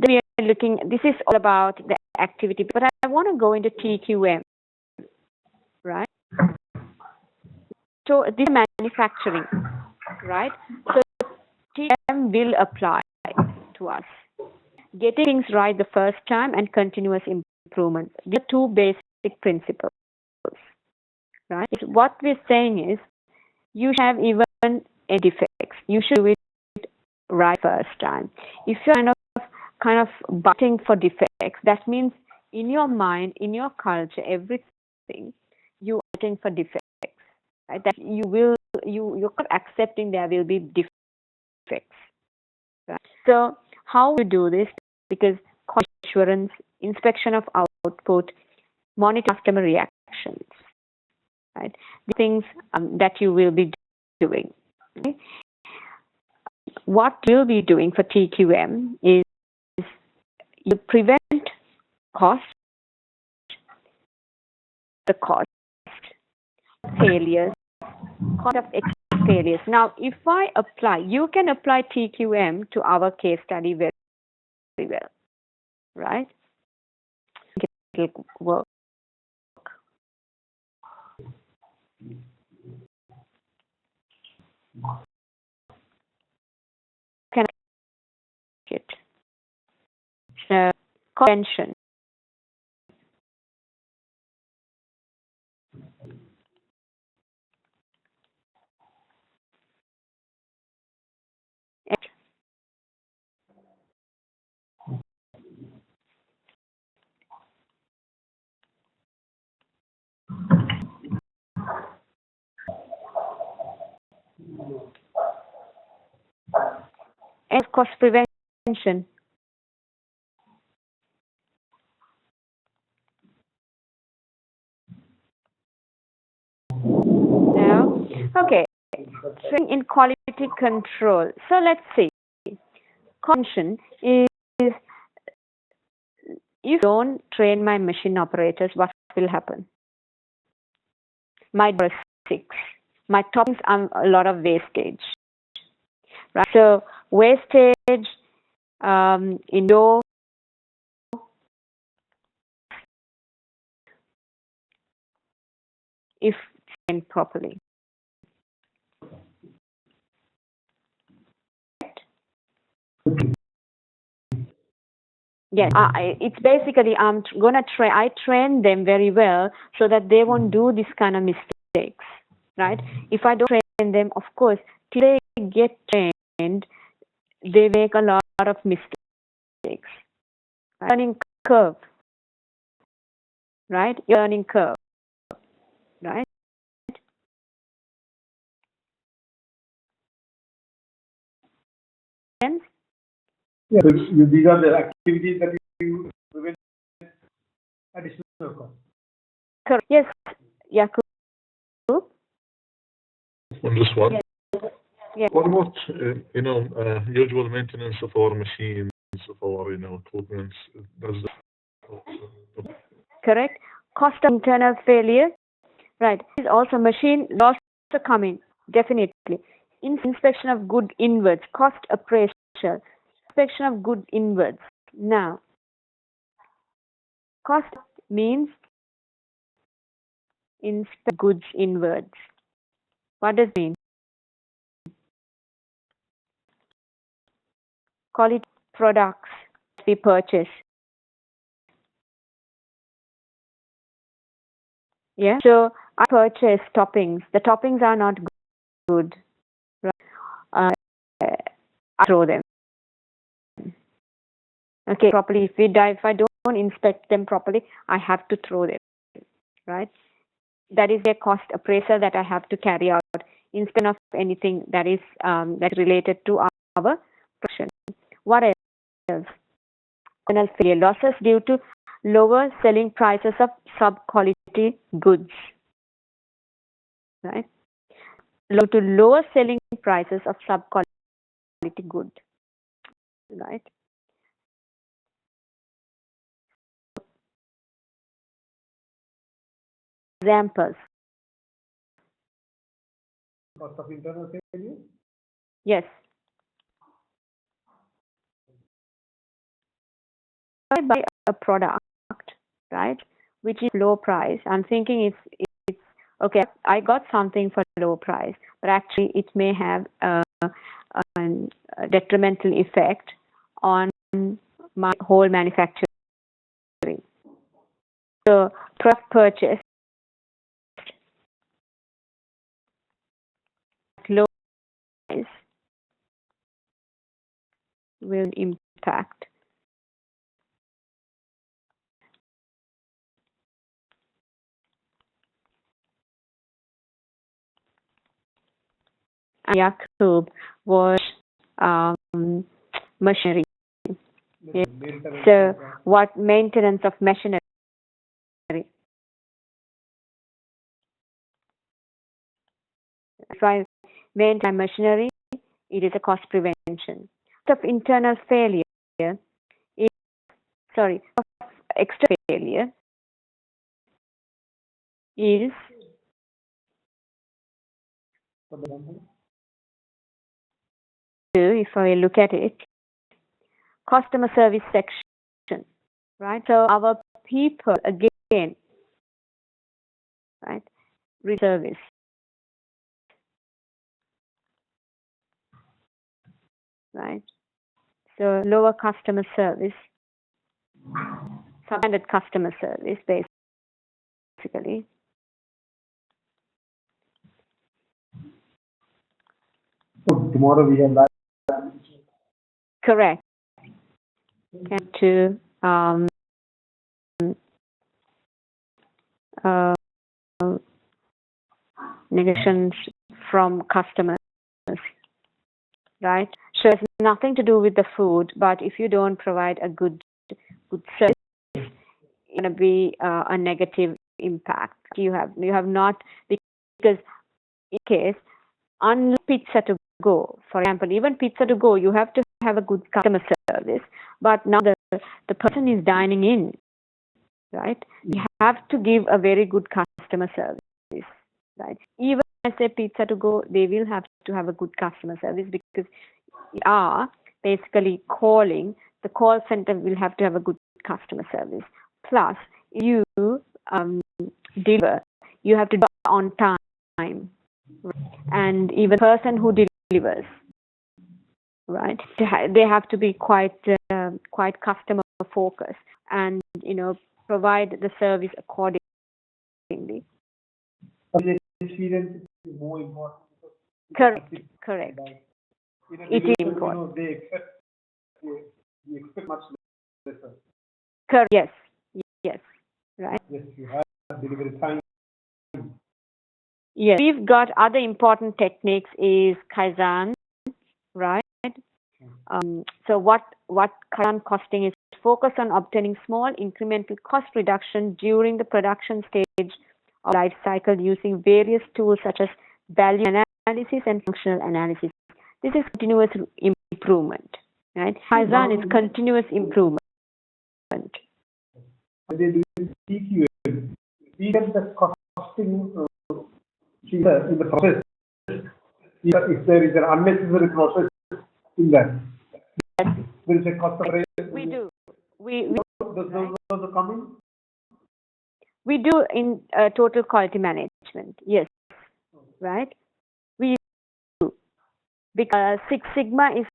We are looking. This is all about the activity, but I want to go into TQM, right? So this is manufacturing, right? So TQM will apply to us. Getting things right the first time and continuous improvement. These are two basic principles, right? What we're saying is, you have even any defects. You should do it right first time. If you're kind of butting for defects, that means in your mind, in your culture, everything, you are butting for defects, right? That you're not accepting there will be defects, right? So how we do this? Because quality assurance, inspection of output, monitor customer reactions, right? The things that you will be doing. Okay? What we'll be doing for TQM is you prevent cost, failures, cost of failures. Now, if I apply, you can apply TQM to our case study very, very well, right? It'll work. Can I it? Convention. And cost prevention. Now, okay, so in quality control. So let's see. Convention is, if you don't train my machine operators, what will happen? My my toppings are a lot of wastage. Right? So wastage in dough, if trained properly. Yes, it's basically I train them very well so that they won't do this kind of mistakes, right? If I don't train them, of course, they get trained, they make a lot of mistakes. Learning curve, right? Learning curve, right? Sense? Yeah, so these are the activities that you prevent additional cost. Correct. Yes, Yakub. On this one. Yes. Yes. What about, usual maintenance of our machines, of our, equipment? Does that Correct. Cost of internal failure. Right. Is also machine loss to come in. Definitely. Inspection of good inwards. Cost appraisal. Inspection of good inwards. Now, cost means inspect goods inwards. What does it mean? Quality products we purchase. Yeah. So I purchase toppings. The toppings are not good. Right? I throw them. Okay, properly. If I don't inspect them properly, I have to throw them. Right? That is a cost appraisal that I have to carry out instead of anything that is that's related to our production. What else? Internal failure. Losses due to lower selling prices of sub-quality goods. Right? Due to lower selling prices of sub-quality goods. Right? Examples. Cost of internal failure? Yes. I buy a product, right, which is low price. I'm thinking it's okay. I got something for low price, but actually it may have a detrimental effect on my whole manufacturing. So product purchase at low price will impact Yakub was machinery. Yes. So what maintenance of machinery? If I maintain machinery, it is a cost prevention. Of internal failure is of extra failure is if I look at it, customer service section, right? So our people again, right, service, right? So lower customer service, substandard customer service, basically. So tomorrow we have that. Correct. To negations from customers, right? So it's nothing to do with the food, but if you don't provide a good service, it's going to be a negative impact. You have not, because in case unlike pizza to go, for example, even pizza to go, you have to have a good customer service, but now the person is dining in, right? You have to give a very good customer service, right? Even when I say pizza to go, they will have to have a good customer service because we are basically calling, the call center will have to have a good customer service. Plus, you deliver, you have to do it on time, and even the person who delivers, right? They have to be quite customer focused and provide the service accordingly. The experience is more important. Correct. Correct. In a It is division, important. they expect much lesser. Correct. Yes. Yes. Right. Yes, you have delivery time. Yes. We've got other important techniques is Kaizen, right? So what Kaizen costing is focus on obtaining small incremental cost reduction during the production stage of life cycle using various tools such as value analysis and functional analysis. This is continuous improvement, right? Kaizen is continuous improvement. When they do TQM, we get the costing in the process. If there is an unnecessary process in that, Yes. there is a cost of We do. We those are coming. We do in total quality management. Yes, right. We do because Six Sigma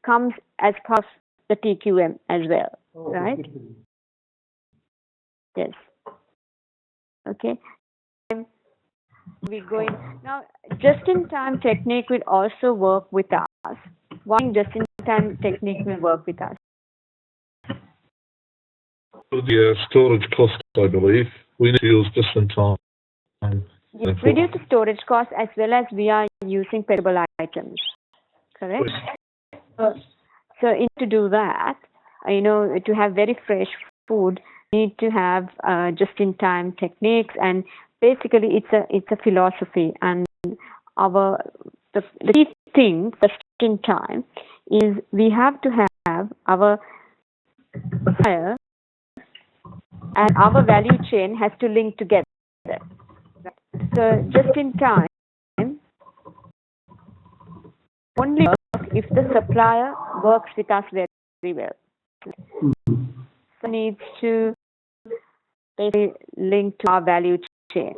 comes as part of the TQM as well, right? Yes. Okay. We going now. Just-in-time technique will also work with us. One just-in-time technique will work with us. For the storage cost, I believe, we need to use just in time. Reduce the storage cost as well as we are using perishable items. Correct? So to do that, to have very fresh food, you need to have just-in-time techniques, and basically it's a philosophy. And the key thing just-in-time is we have to have our supplier and our value chain has to link together. So just-in-time only works if the supplier works with us very, very well. So needs to basically link to our value chain.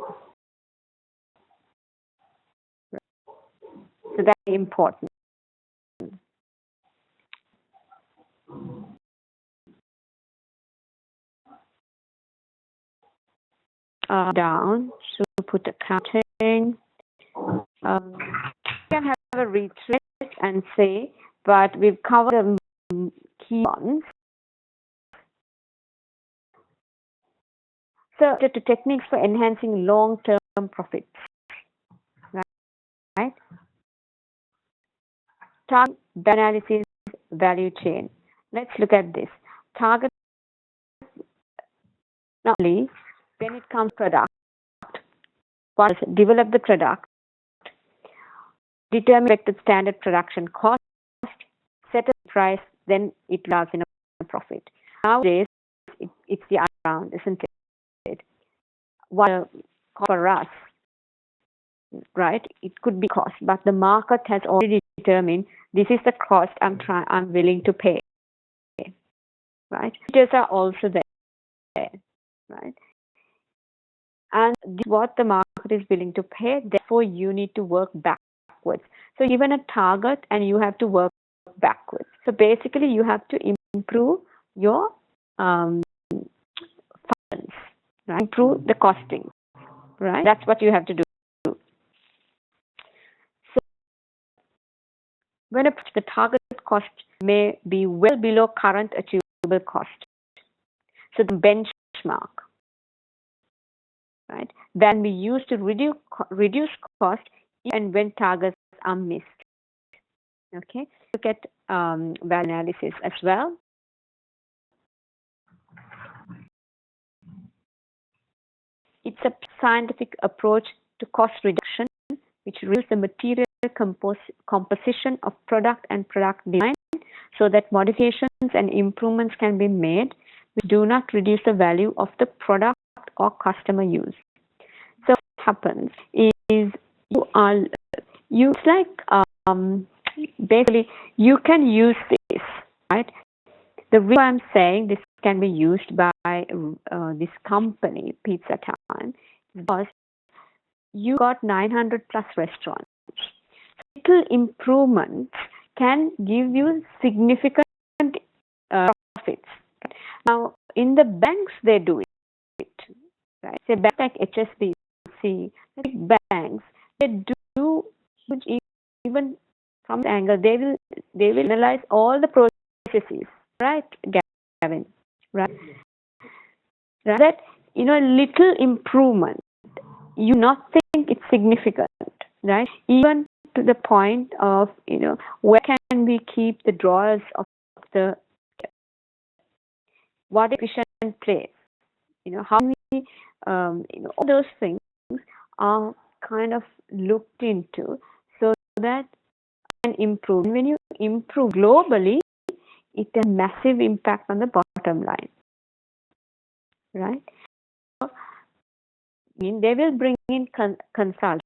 So that's important. Down, so put accounting. You can have a retreat and say, but we've covered the key ones. So to techniques for enhancing long-term profits, right? Target analysis, value chain. Let's look at this. Target, not only when it comes to product, one is develop the product, determine expected standard production cost, set a price, then it results in a profit. Nowadays, it's the other round, isn't it? What for us, right? It could be cost, but the market has already determined this is the cost I'm willing to pay. Right? Features are also there, right? And this is what the market is willing to pay. Therefore, you need to work backwards. So, given a target, and you have to work backwards. So, basically, you have to improve your funds, right? Improve the costing, right? That's what you have to do. So, when the target cost may be well below current achievable cost. So, the benchmark, right? Then we use to reduce cost and when targets are missed. Okay, look at value analysis as well. It's a scientific approach to cost reduction, which reduces the material composition of product and product design so that modifications and improvements can be made which do not reduce the value of the product or customer use. So what happens is basically you can use this, right? The reason I'm saying this can be used by this company, Pizza Time, because you got 900 plus restaurants. Little improvements can give you significant profits. Now, in the banks, they do it, right? Say banks like HSBC, big banks, they do huge even from the angle, they will analyze all the processes, right, Gavin? Right? That, little improvement, you not think it's significant, right? Even to the point of, where can we keep the drawers of the, what efficient place? How we, all those things are kind of looked into so that can improve. When you improve globally, it has a massive impact on the bottom line, right? So, they will bring in consultants,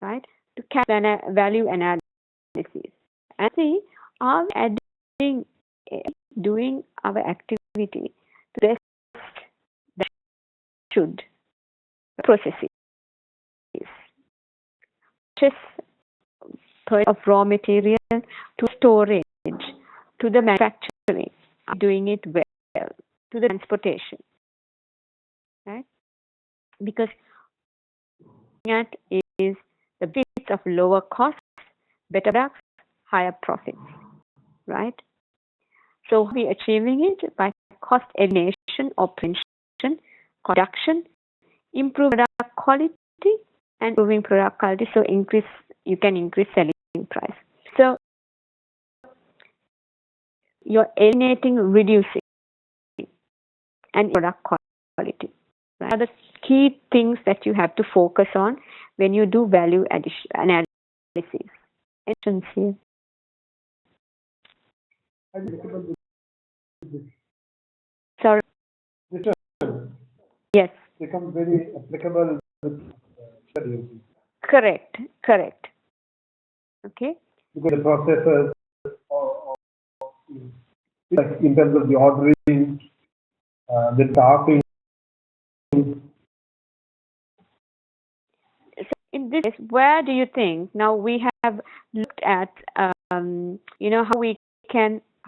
right, to capture value analysis and see, are we doing our activity to the best that should processes, just of raw material to storage to the manufacturing, doing it well, to the transportation, right? Because that is the base of lower costs, better products, higher profits, right? So we're achieving it by cost elimination or prevention, production, improve product quality, and improving product quality. So you can increase selling price. So you're eliminating, reducing, and product quality. Right? Are the key things that you have to focus on when you do value addition analysis. Here. Sorry. Yes. Become very applicable with studies. Correct. Okay. Because the processes, like in terms of the ordering, the staffing. So in this, where do you think now we have looked at, how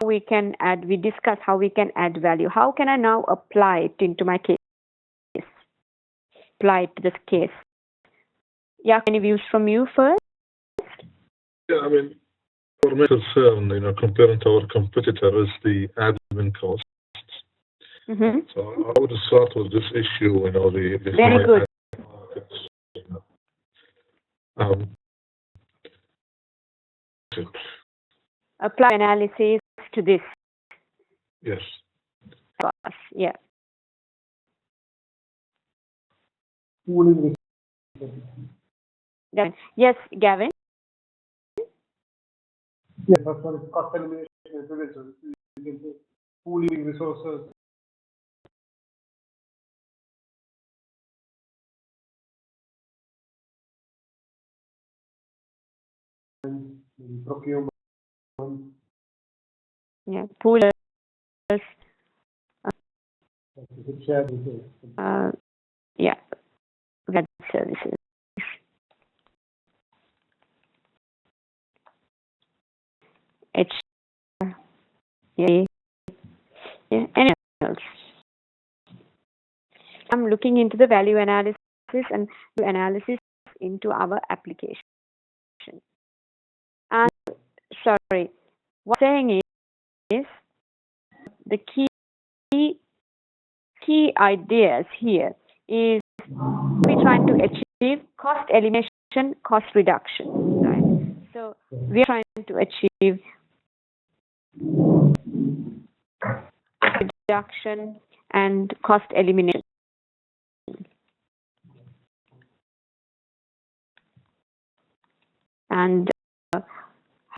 we can add? We discuss how we can add value. How can I now apply it into my case? Apply it to this case. Yeah, any views from you first? Yeah, I mean, our main concern, comparing to our competitor is the admin costs. Mm-hmm. So I would start with this issue, the very good. Apply analysis to this. Yes. Yeah. Yes, Gavin. Yes, that's one is cost elimination and prevention. You can say pooling resources. And procurement. Yeah, poolers. Yeah, red services. Yeah, anything else? I'm looking into the value analysis and analysis into our application. And sorry, what I'm saying is the key ideas here is we're trying to achieve cost elimination, cost reduction, right? So we're trying to achieve reduction and cost elimination. And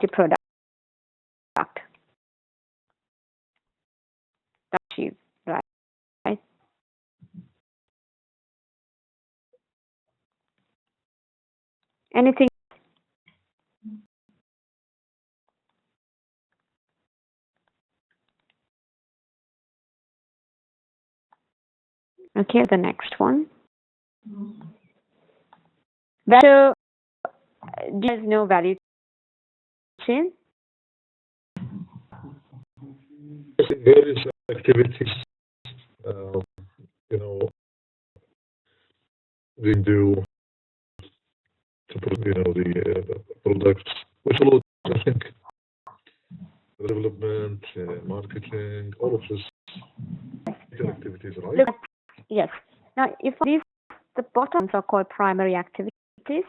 the product achieve, right? Anything? Okay, the next one. Value, there's no value chain. Various activities, we do the products, which include, I think, development, marketing, all of this activities, right? Look, yes. Now, if these, the bottoms are called primary activities,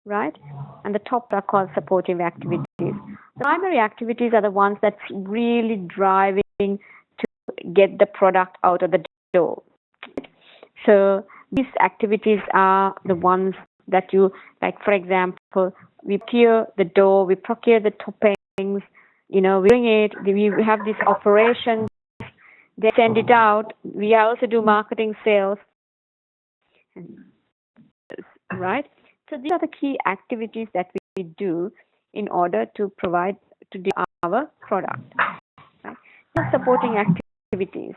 right? And the top are called supportive activities. The primary activities are the ones that's really driving to get the product out of the door. So these activities are the ones that you, like, for example, we procure the dough, we procure the toppings, we bring it, we have these operations, they send it out. We also do marketing, sales, right? So these are the key activities that we do in order to provide to our product. Right? Supporting activities,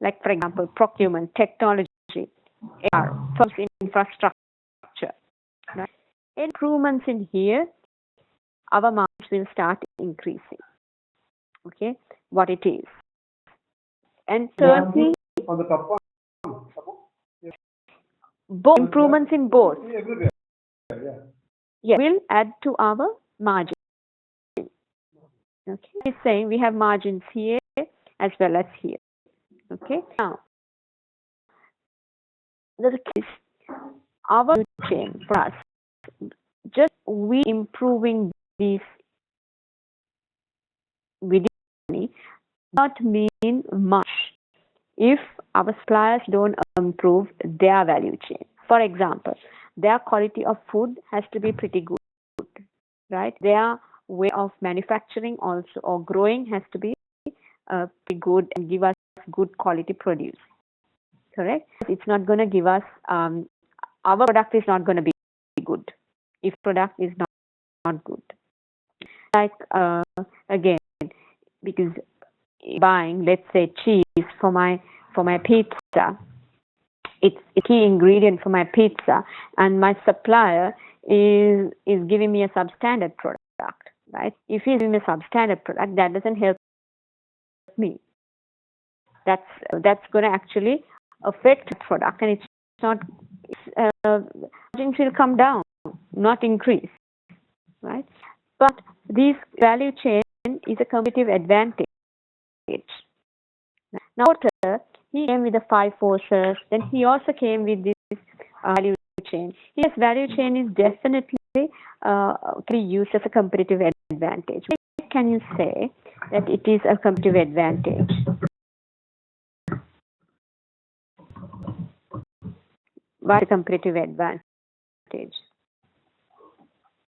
like, for example, procurement, technology, AR, firms infrastructure. Right? Improvements in here, our margins will start increasing. Okay, what it is. And thirdly, on the top one, both improvements in both. Everywhere. Yeah, will add to our margin. Okay, it's saying we have margins here as well as here. Okay, now the case, our chain for us, just we improving these within not mean much if our suppliers don't improve their value chain. For example, their quality of food has to be pretty good, right? Their way of manufacturing also or growing has to be pretty good and give us good quality produce. Correct? It's not going to give us, our product is not going to be good if product is not good. Like, again, because buying, let's say, cheese for my pizza, it's a key ingredient for my pizza, and my supplier is giving me a substandard product, right? If he's giving me a substandard product, that doesn't help me. That's going to actually affect the product, and it's not. Margins will come down, not increase, right? But this value chain is a competitive advantage. Now, he came with the 5 forces. Then he also came with this value chain. Yes, value chain is definitely can be used as a competitive advantage. Why can you say that it is a competitive advantage? Why a competitive advantage?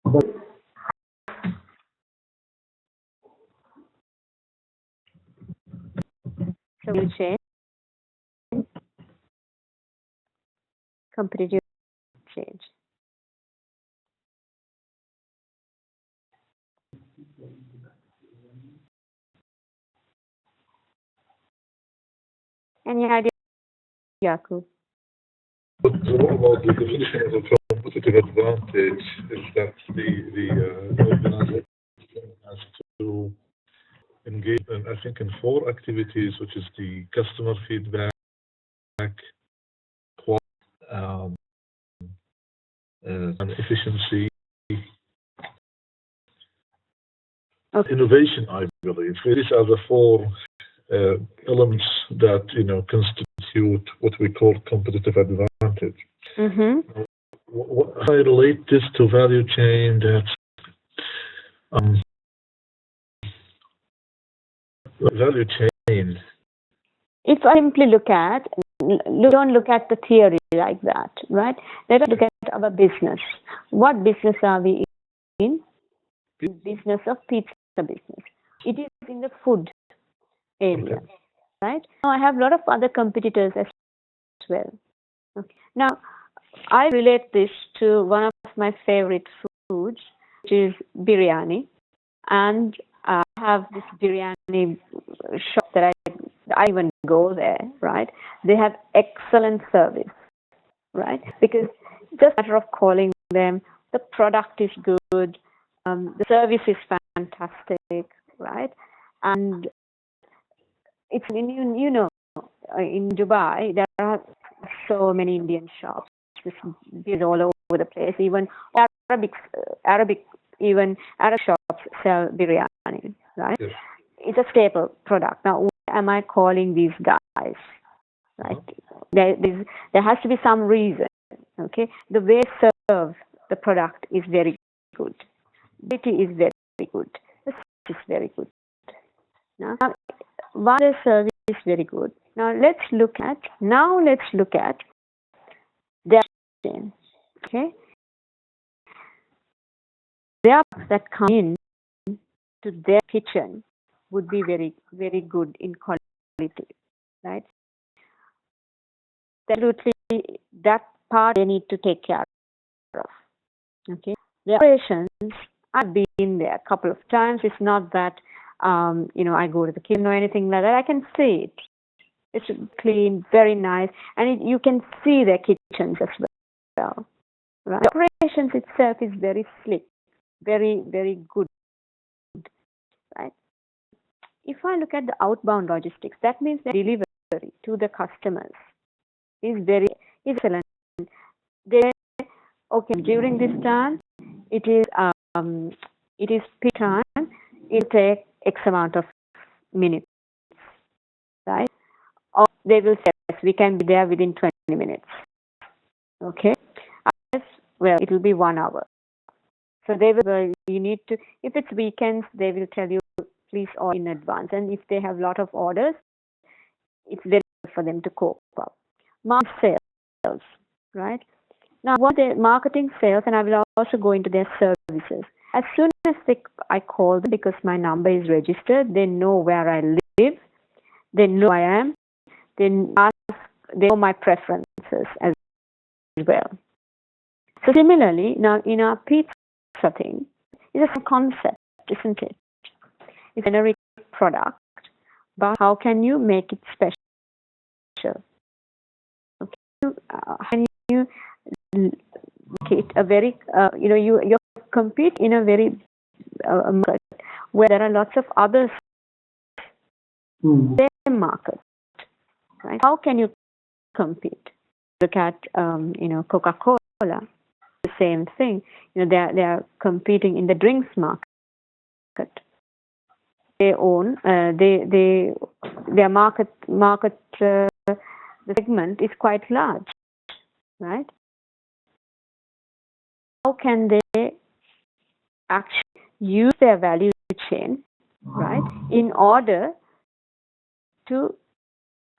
So value chain, competitive change. Any idea, Yakub? But about the definition of a competitive advantage is that the organization has to engage in, I think, in 4 activities, which is the customer feedback, quality, and efficiency, innovation. I believe these are the 4 elements that constitute what we call competitive advantage. Mm-hmm. I relate this to value chain. That value chain. If I simply don't look at the theory like that, right? Let us look at our business. What business are we in? Business of pizza business. It is in the food area, okay, right? Now I have a lot of other competitors as well. Okay. Now I relate this to one of my favorite foods, which is biryani, and I have this biryani shop that I even go there, right? They have excellent service, right? Because just a matter of calling them, the product is good, the service is fantastic, right? And it's in Dubai there are so many Indian shops, just build all over the place. Even Arabic, even Arab shops sell biryani, right? Yes. It's a staple product. Now, why am I calling these guys? Right? There has to be some reason. Okay, the way they serve the product is very good. Quality is very good. The service is very good. Now, while the service is very good, now let's look at their chain. Okay, their products that come in to their kitchen would be very, very good in quality, right? Absolutely, that part they need to take care of. Okay, the operations, I've been there a couple of times. It's not that I go to the kitchen or anything like that. I can see it. It's clean, very nice, and you can see their kitchens as well. Right? The operations itself is very slick, very, very good. Right? If I look at the outbound logistics, that means the delivery to the customers is very excellent. During this time, it is peak time. It'll take X amount of minutes, right? Or they will say, yes, we can be there within 20 minutes. Okay? Well, it will be 1 hour. So they will, you need to, if it's weekends, they will tell you, please order in advance. And if they have a lot of orders, it's very good for them to cope up. Marketing sales, right? Now, what the marketing sales, and I will also go into their services. As soon as I call them, because my number is registered, they know where I live, they know who I am, they know my preferences as well. So similarly, now in our pizza thing, it's a concept, isn't it? It's a generic product, but how can you make it special? Okay. Can you make it a very, you compete in a very market where there are lots of others in the same market, right? How can you compete? Look at, Coca-Cola, the same thing. They are competing in the drinks market. They own, their market the segment is quite large, right? How can they actually use their value chain, right, in order to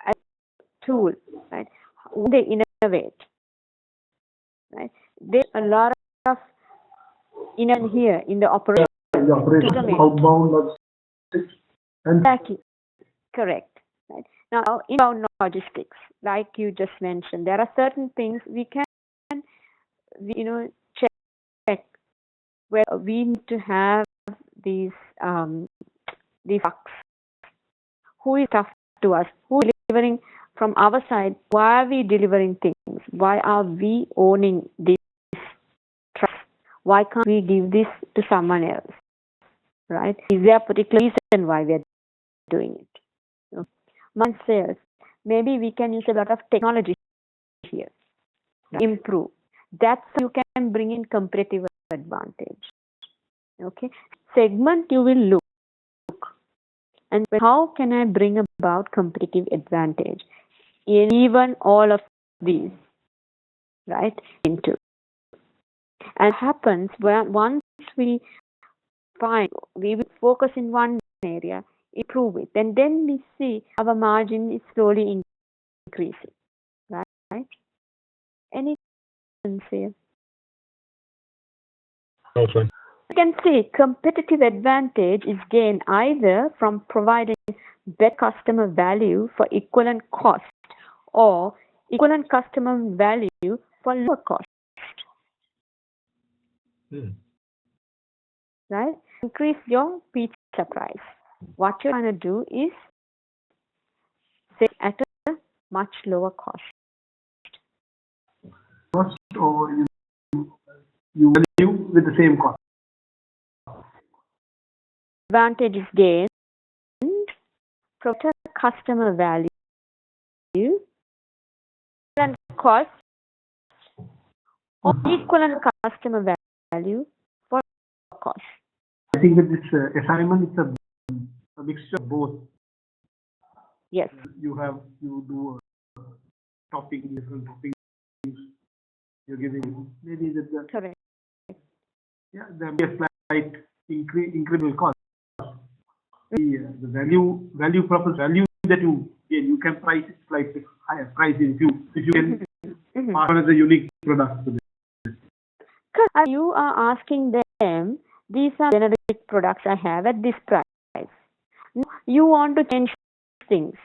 a tool, right? They innovate, right? There's a lot of in here in the operation. Outbound logistics. Exactly, correct. Right? Now, inbound logistics, like you just mentioned, there are certain things we can, check where we need to have these facts. Who is tough to us? Who is delivering from our side? Why are we delivering things? Why are we owning this trust? Why can't we give this to someone else? Right? Is there a particular reason why we are doing it? Okay. Month sales. Maybe we can use a lot of technology here. Improve. That's how you can bring in competitive advantage. Okay. Segment you will look. And how can I bring about competitive advantage in even all of these, right, into? And happens where once we will focus in one area, improve it, and then we see our margin is slowly increasing, right? Any questions here? Okay. You can see competitive advantage is gained either from providing better customer value for equivalent cost or equivalent customer value for lower cost. Right? Increase your pizza price. What you're trying to do is sell at a much lower cost. Cost, or you value with the same cost. Advantage is gained from customer value and cost or equivalent customer value for cost. I think that this assignment is a mixture of both. Yes. You do topping, different toppings. You're giving maybe the Correct. yeah there may be a slight incremental cost. The value proposition value that you gain, you can price it slightly higher price if you can pass on as a unique product to them. Because you are asking them, these are generic products I have at this price. No, you want to change things.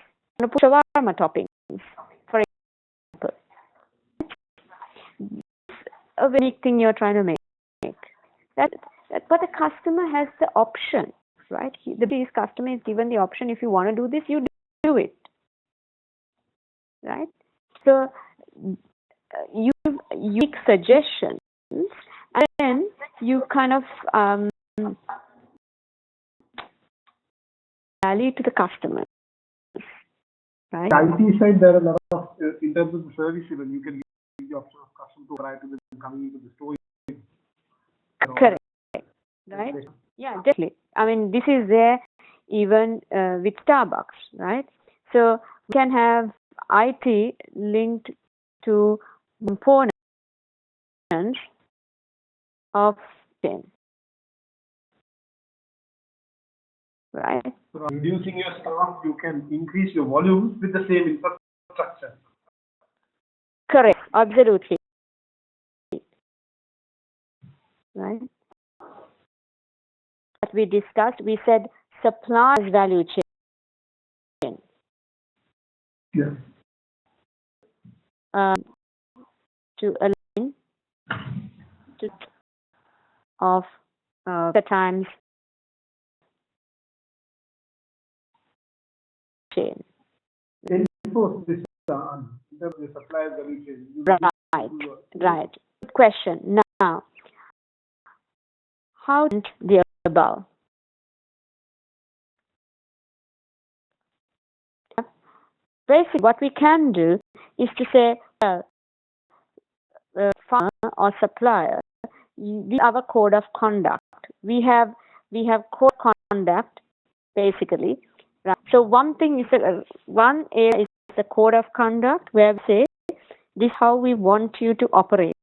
You want to put shawarma toppings, for example. It's a unique thing you're trying to make. But the customer has the option, right? The customer is given the option. If you want to do this, you do it, right? So you make suggestions, and then you kind of value to the customer, right? The IT side, there are a lot of in terms of the service, even you can give the option of custom to prior to them coming into the store. Correct. Right? Yeah, definitely. I mean, this is there even with Starbucks, right? So we can have IT linked to components of chain, right? So reducing your staff, you can increase your volumes with the same infrastructure. Correct. Absolutely. Right? As we discussed, we said supply is value chain. Yeah. To align to of the times chain. Enforce this the supply value chain. Right. Good question. Now, how the above? Basically, what we can do is to say, farmer or supplier, we have a code of conduct. We have code of conduct, basically. Right? So one thing is one area is the code of conduct where we say this is how we want you to operate.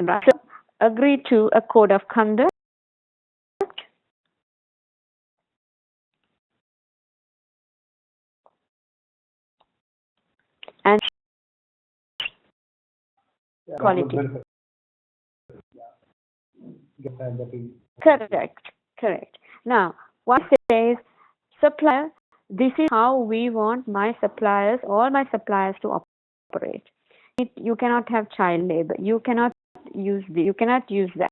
Right? So agree to a code of conduct. And quality. Correct. Now, what says supplier, this is how we want all my suppliers to operate. You cannot have child labor. You cannot use this. You cannot use that,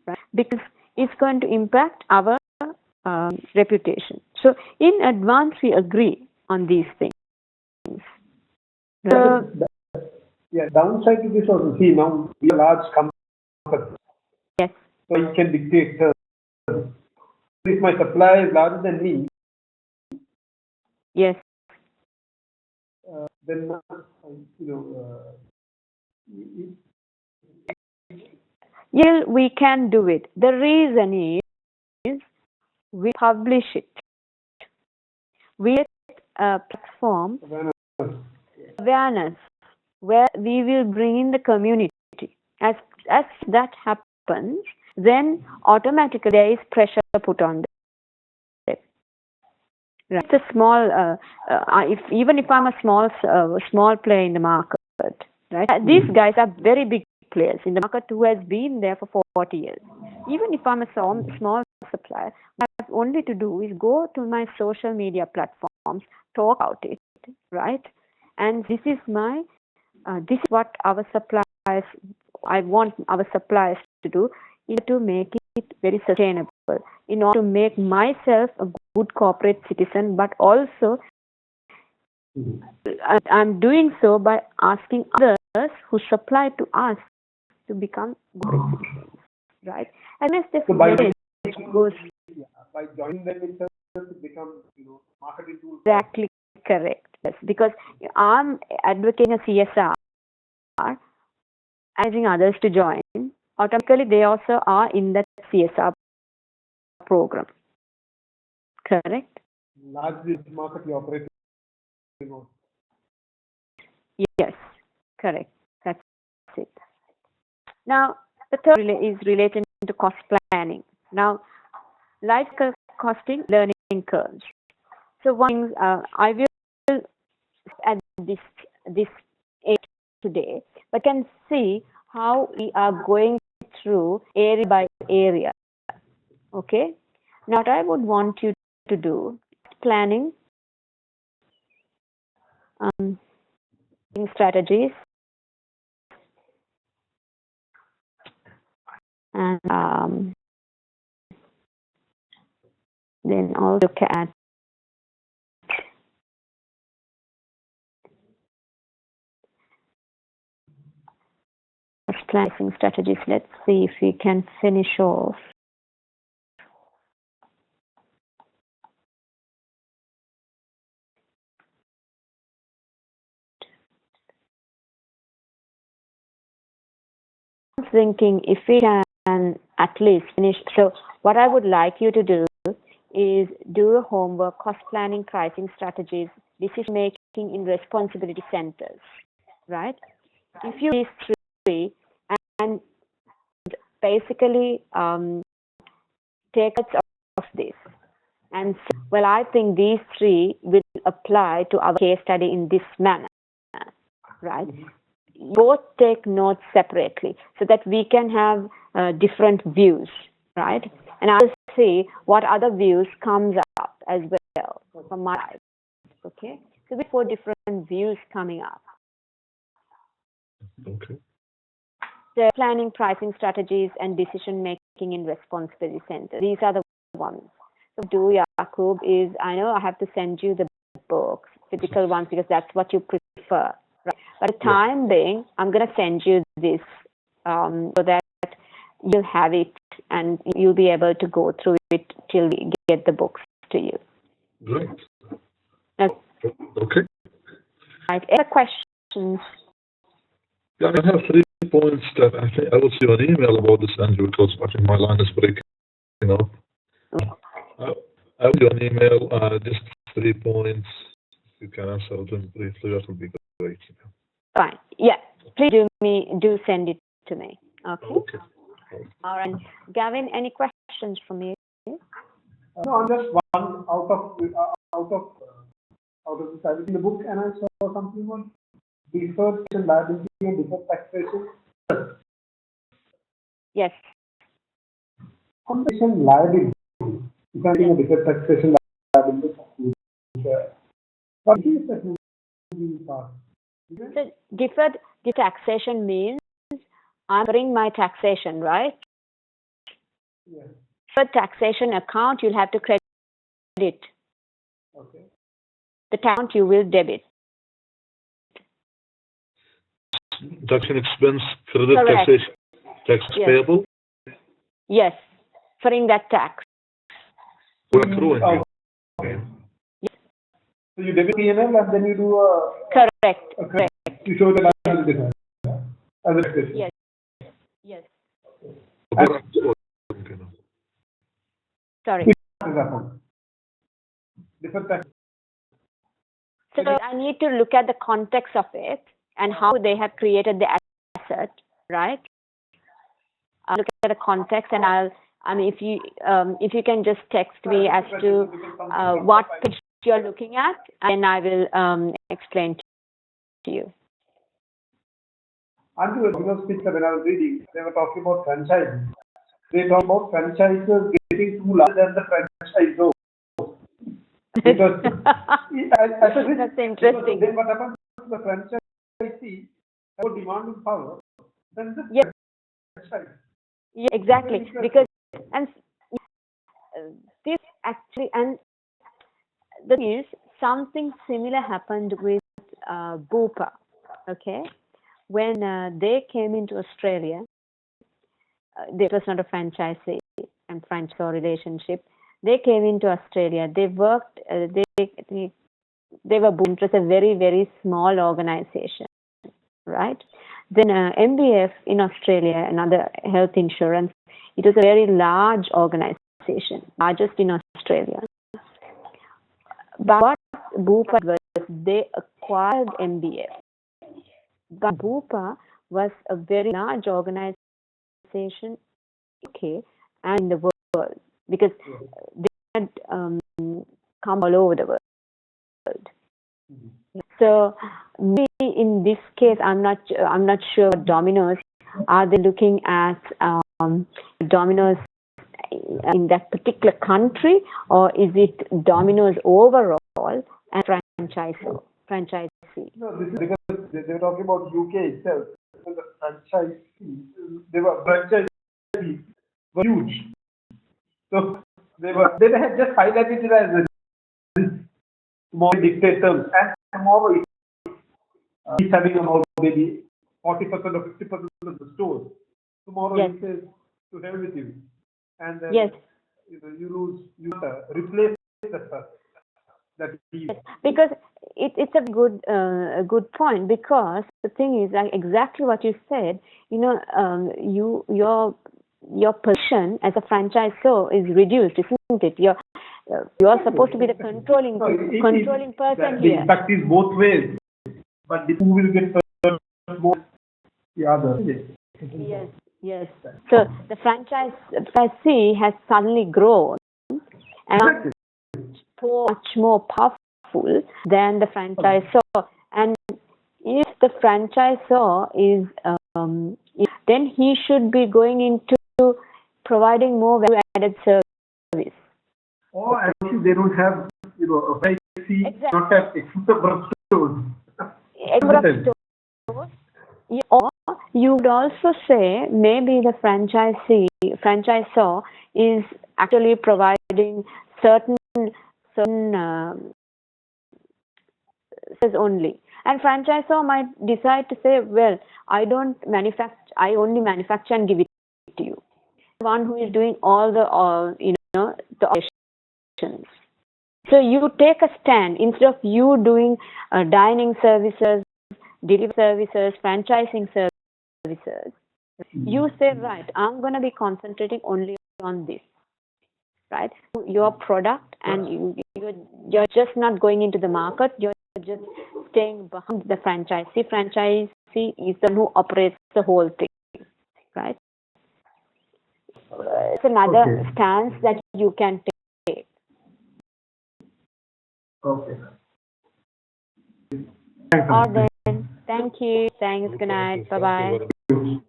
right? Because it's going to impact our reputation. So in advance, we agree on these things. Yeah, downside to this also, see now we are large company. Yes. So you can dictate if my supply is larger than me. Yes. Then yeah, we can do it. The reason is we publish it. We have a platform awareness where we will bring in the community. As that happens, then automatically there is pressure put on them. Right. It's a small, even if I'm a small player in the market, right? These guys are very big players in the market who has been there for 40 years. Even if I'm a small supplier, what I have only to do is go to my social media platforms, talk about it, right? And this is what our suppliers, I want our suppliers to do, is to make it very sustainable, in order to make myself a good corporate citizen, but also I'm doing so by asking others who supply to us to become good citizens, right? And as this goes, by joining them itself to become marketing tools. Exactly correct. Yes, because I'm advocating a CSR. encouraging others to join, automatically they also are in that CSR program. Correct? Largely market you operate in. Yes, correct. That's it. Now, the third is related to cost planning. Now, life costing learning curves. So one thing, I will at this age today, but can see how we are going through area by area. Okay. Now, what I would want you to do planning strategies and then also look at planning strategies. Let's see if we can finish off. I'm thinking if we can at least finish. So what I would like you to do is do a homework, cost planning, pricing strategies, decision making in responsibility centers, right? If you these three and basically take out of this and say, well, I think these three will apply to our case study in this manner, right? Both take notes separately so that we can have different views, right? And I'll see what other views comes up as well from my side. Okay, so we have 4 different views coming up. Okay. The planning, pricing strategies, and decision making in responsibility center. These are the ones. So do Yaqub is, I know I have to send you the books, physical ones, because that's what you prefer. Right? But the time being, I'm going to send you this so that you'll have it and you'll be able to go through it till we get the books to you. Great. Okay. Right. Any questions? Yeah, I have 3 points that I think I will see an email about this, Andrew, because I think my line is breaking up. I will do an email, just 3 points. If you can answer them briefly, that would be great. Fine. Yeah. Please do send it to me. Okay. All right. Gavin, any questions from you? No, I'm just one out of this. I was in the book and I saw something on deferred liability and deferred taxation. Yes. Compensation liability. If I'm doing a deferred taxation liability, what is that moving part? So deferred taxation means I'm covering my taxation, right? Yes. For taxation account, you'll have to credit. Okay. The account you will debit. Taxation expense, credit, Correct. taxation, tax payable? Yes, covering that tax. We're accruing. Okay. Yes. So you debit P&L and then you do a... Correct. Correct. You show the liability as a taxation. Yes. Yes. Sorry. Different tax. So I need to look at the context of it and how they have created the asset, right? I'll look at the context and if you can just text me as to what page you're looking at, and I will explain to you. Until when I was reading, they were talking about franchise. They talk about franchises getting too large than the franchisor. Because that's interesting. Then what happens to the franchisee have demanding power? Then the franchise. Yeah, exactly. Because this actually the thing is something similar happened with Bupa. Okay, when they came into Australia, it was not a franchisee and franchisor relationship. They came into Australia. They worked. They were Boom. It was a very, very small organization, right? Then MBF in Australia, another health insurance, it was a very large organization, largest in Australia. But what Bupa was, they acquired MBF. But Bupa was a very large organization in the UK and in the world, because they had come all over the world. So maybe in this case, I'm not sure what Domino's are they looking at Domino's in that particular country, or is it Domino's overall and franchisee? No, this is because they were talking about UK itself. So the franchisees were huge. So they had just highlighted it as more dictators, and tomorrow he's having about maybe 40% or 50% of the stores. Tomorrow he says, to hell with you. And then you replace the stuff that he used. Because it's a good point, because the thing is, like exactly what you said, your position as a franchisor is reduced, isn't it? You're supposed to be the controlling person here. The impact is both ways, but who will get first more? The other. Yes. So the franchisee has suddenly grown and much more powerful than the franchisor. And if the franchisor is, then he should be going into providing more value-added service. Or actually, they don't have, a franchisee, not have exclusive stores. Or you would also say maybe the franchisor is actually providing certain only, and franchisor might decide to say, well, I only manufacture and give it to you. One who is doing all the operations. So you take a stand instead of you doing dining services, delivery services, franchising services. You say, right, I'm going to be concentrating only on this, right? Your product, and you're just not going into the market. You're just staying behind the franchisee. Franchisee is the one who operates the whole thing, right? It's another stance that you can take. Okay. All then. Thank you. Thanks. Good night. Bye-bye. Bye.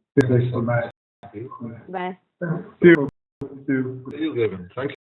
Bye. See you. You, Gavin. Thank you.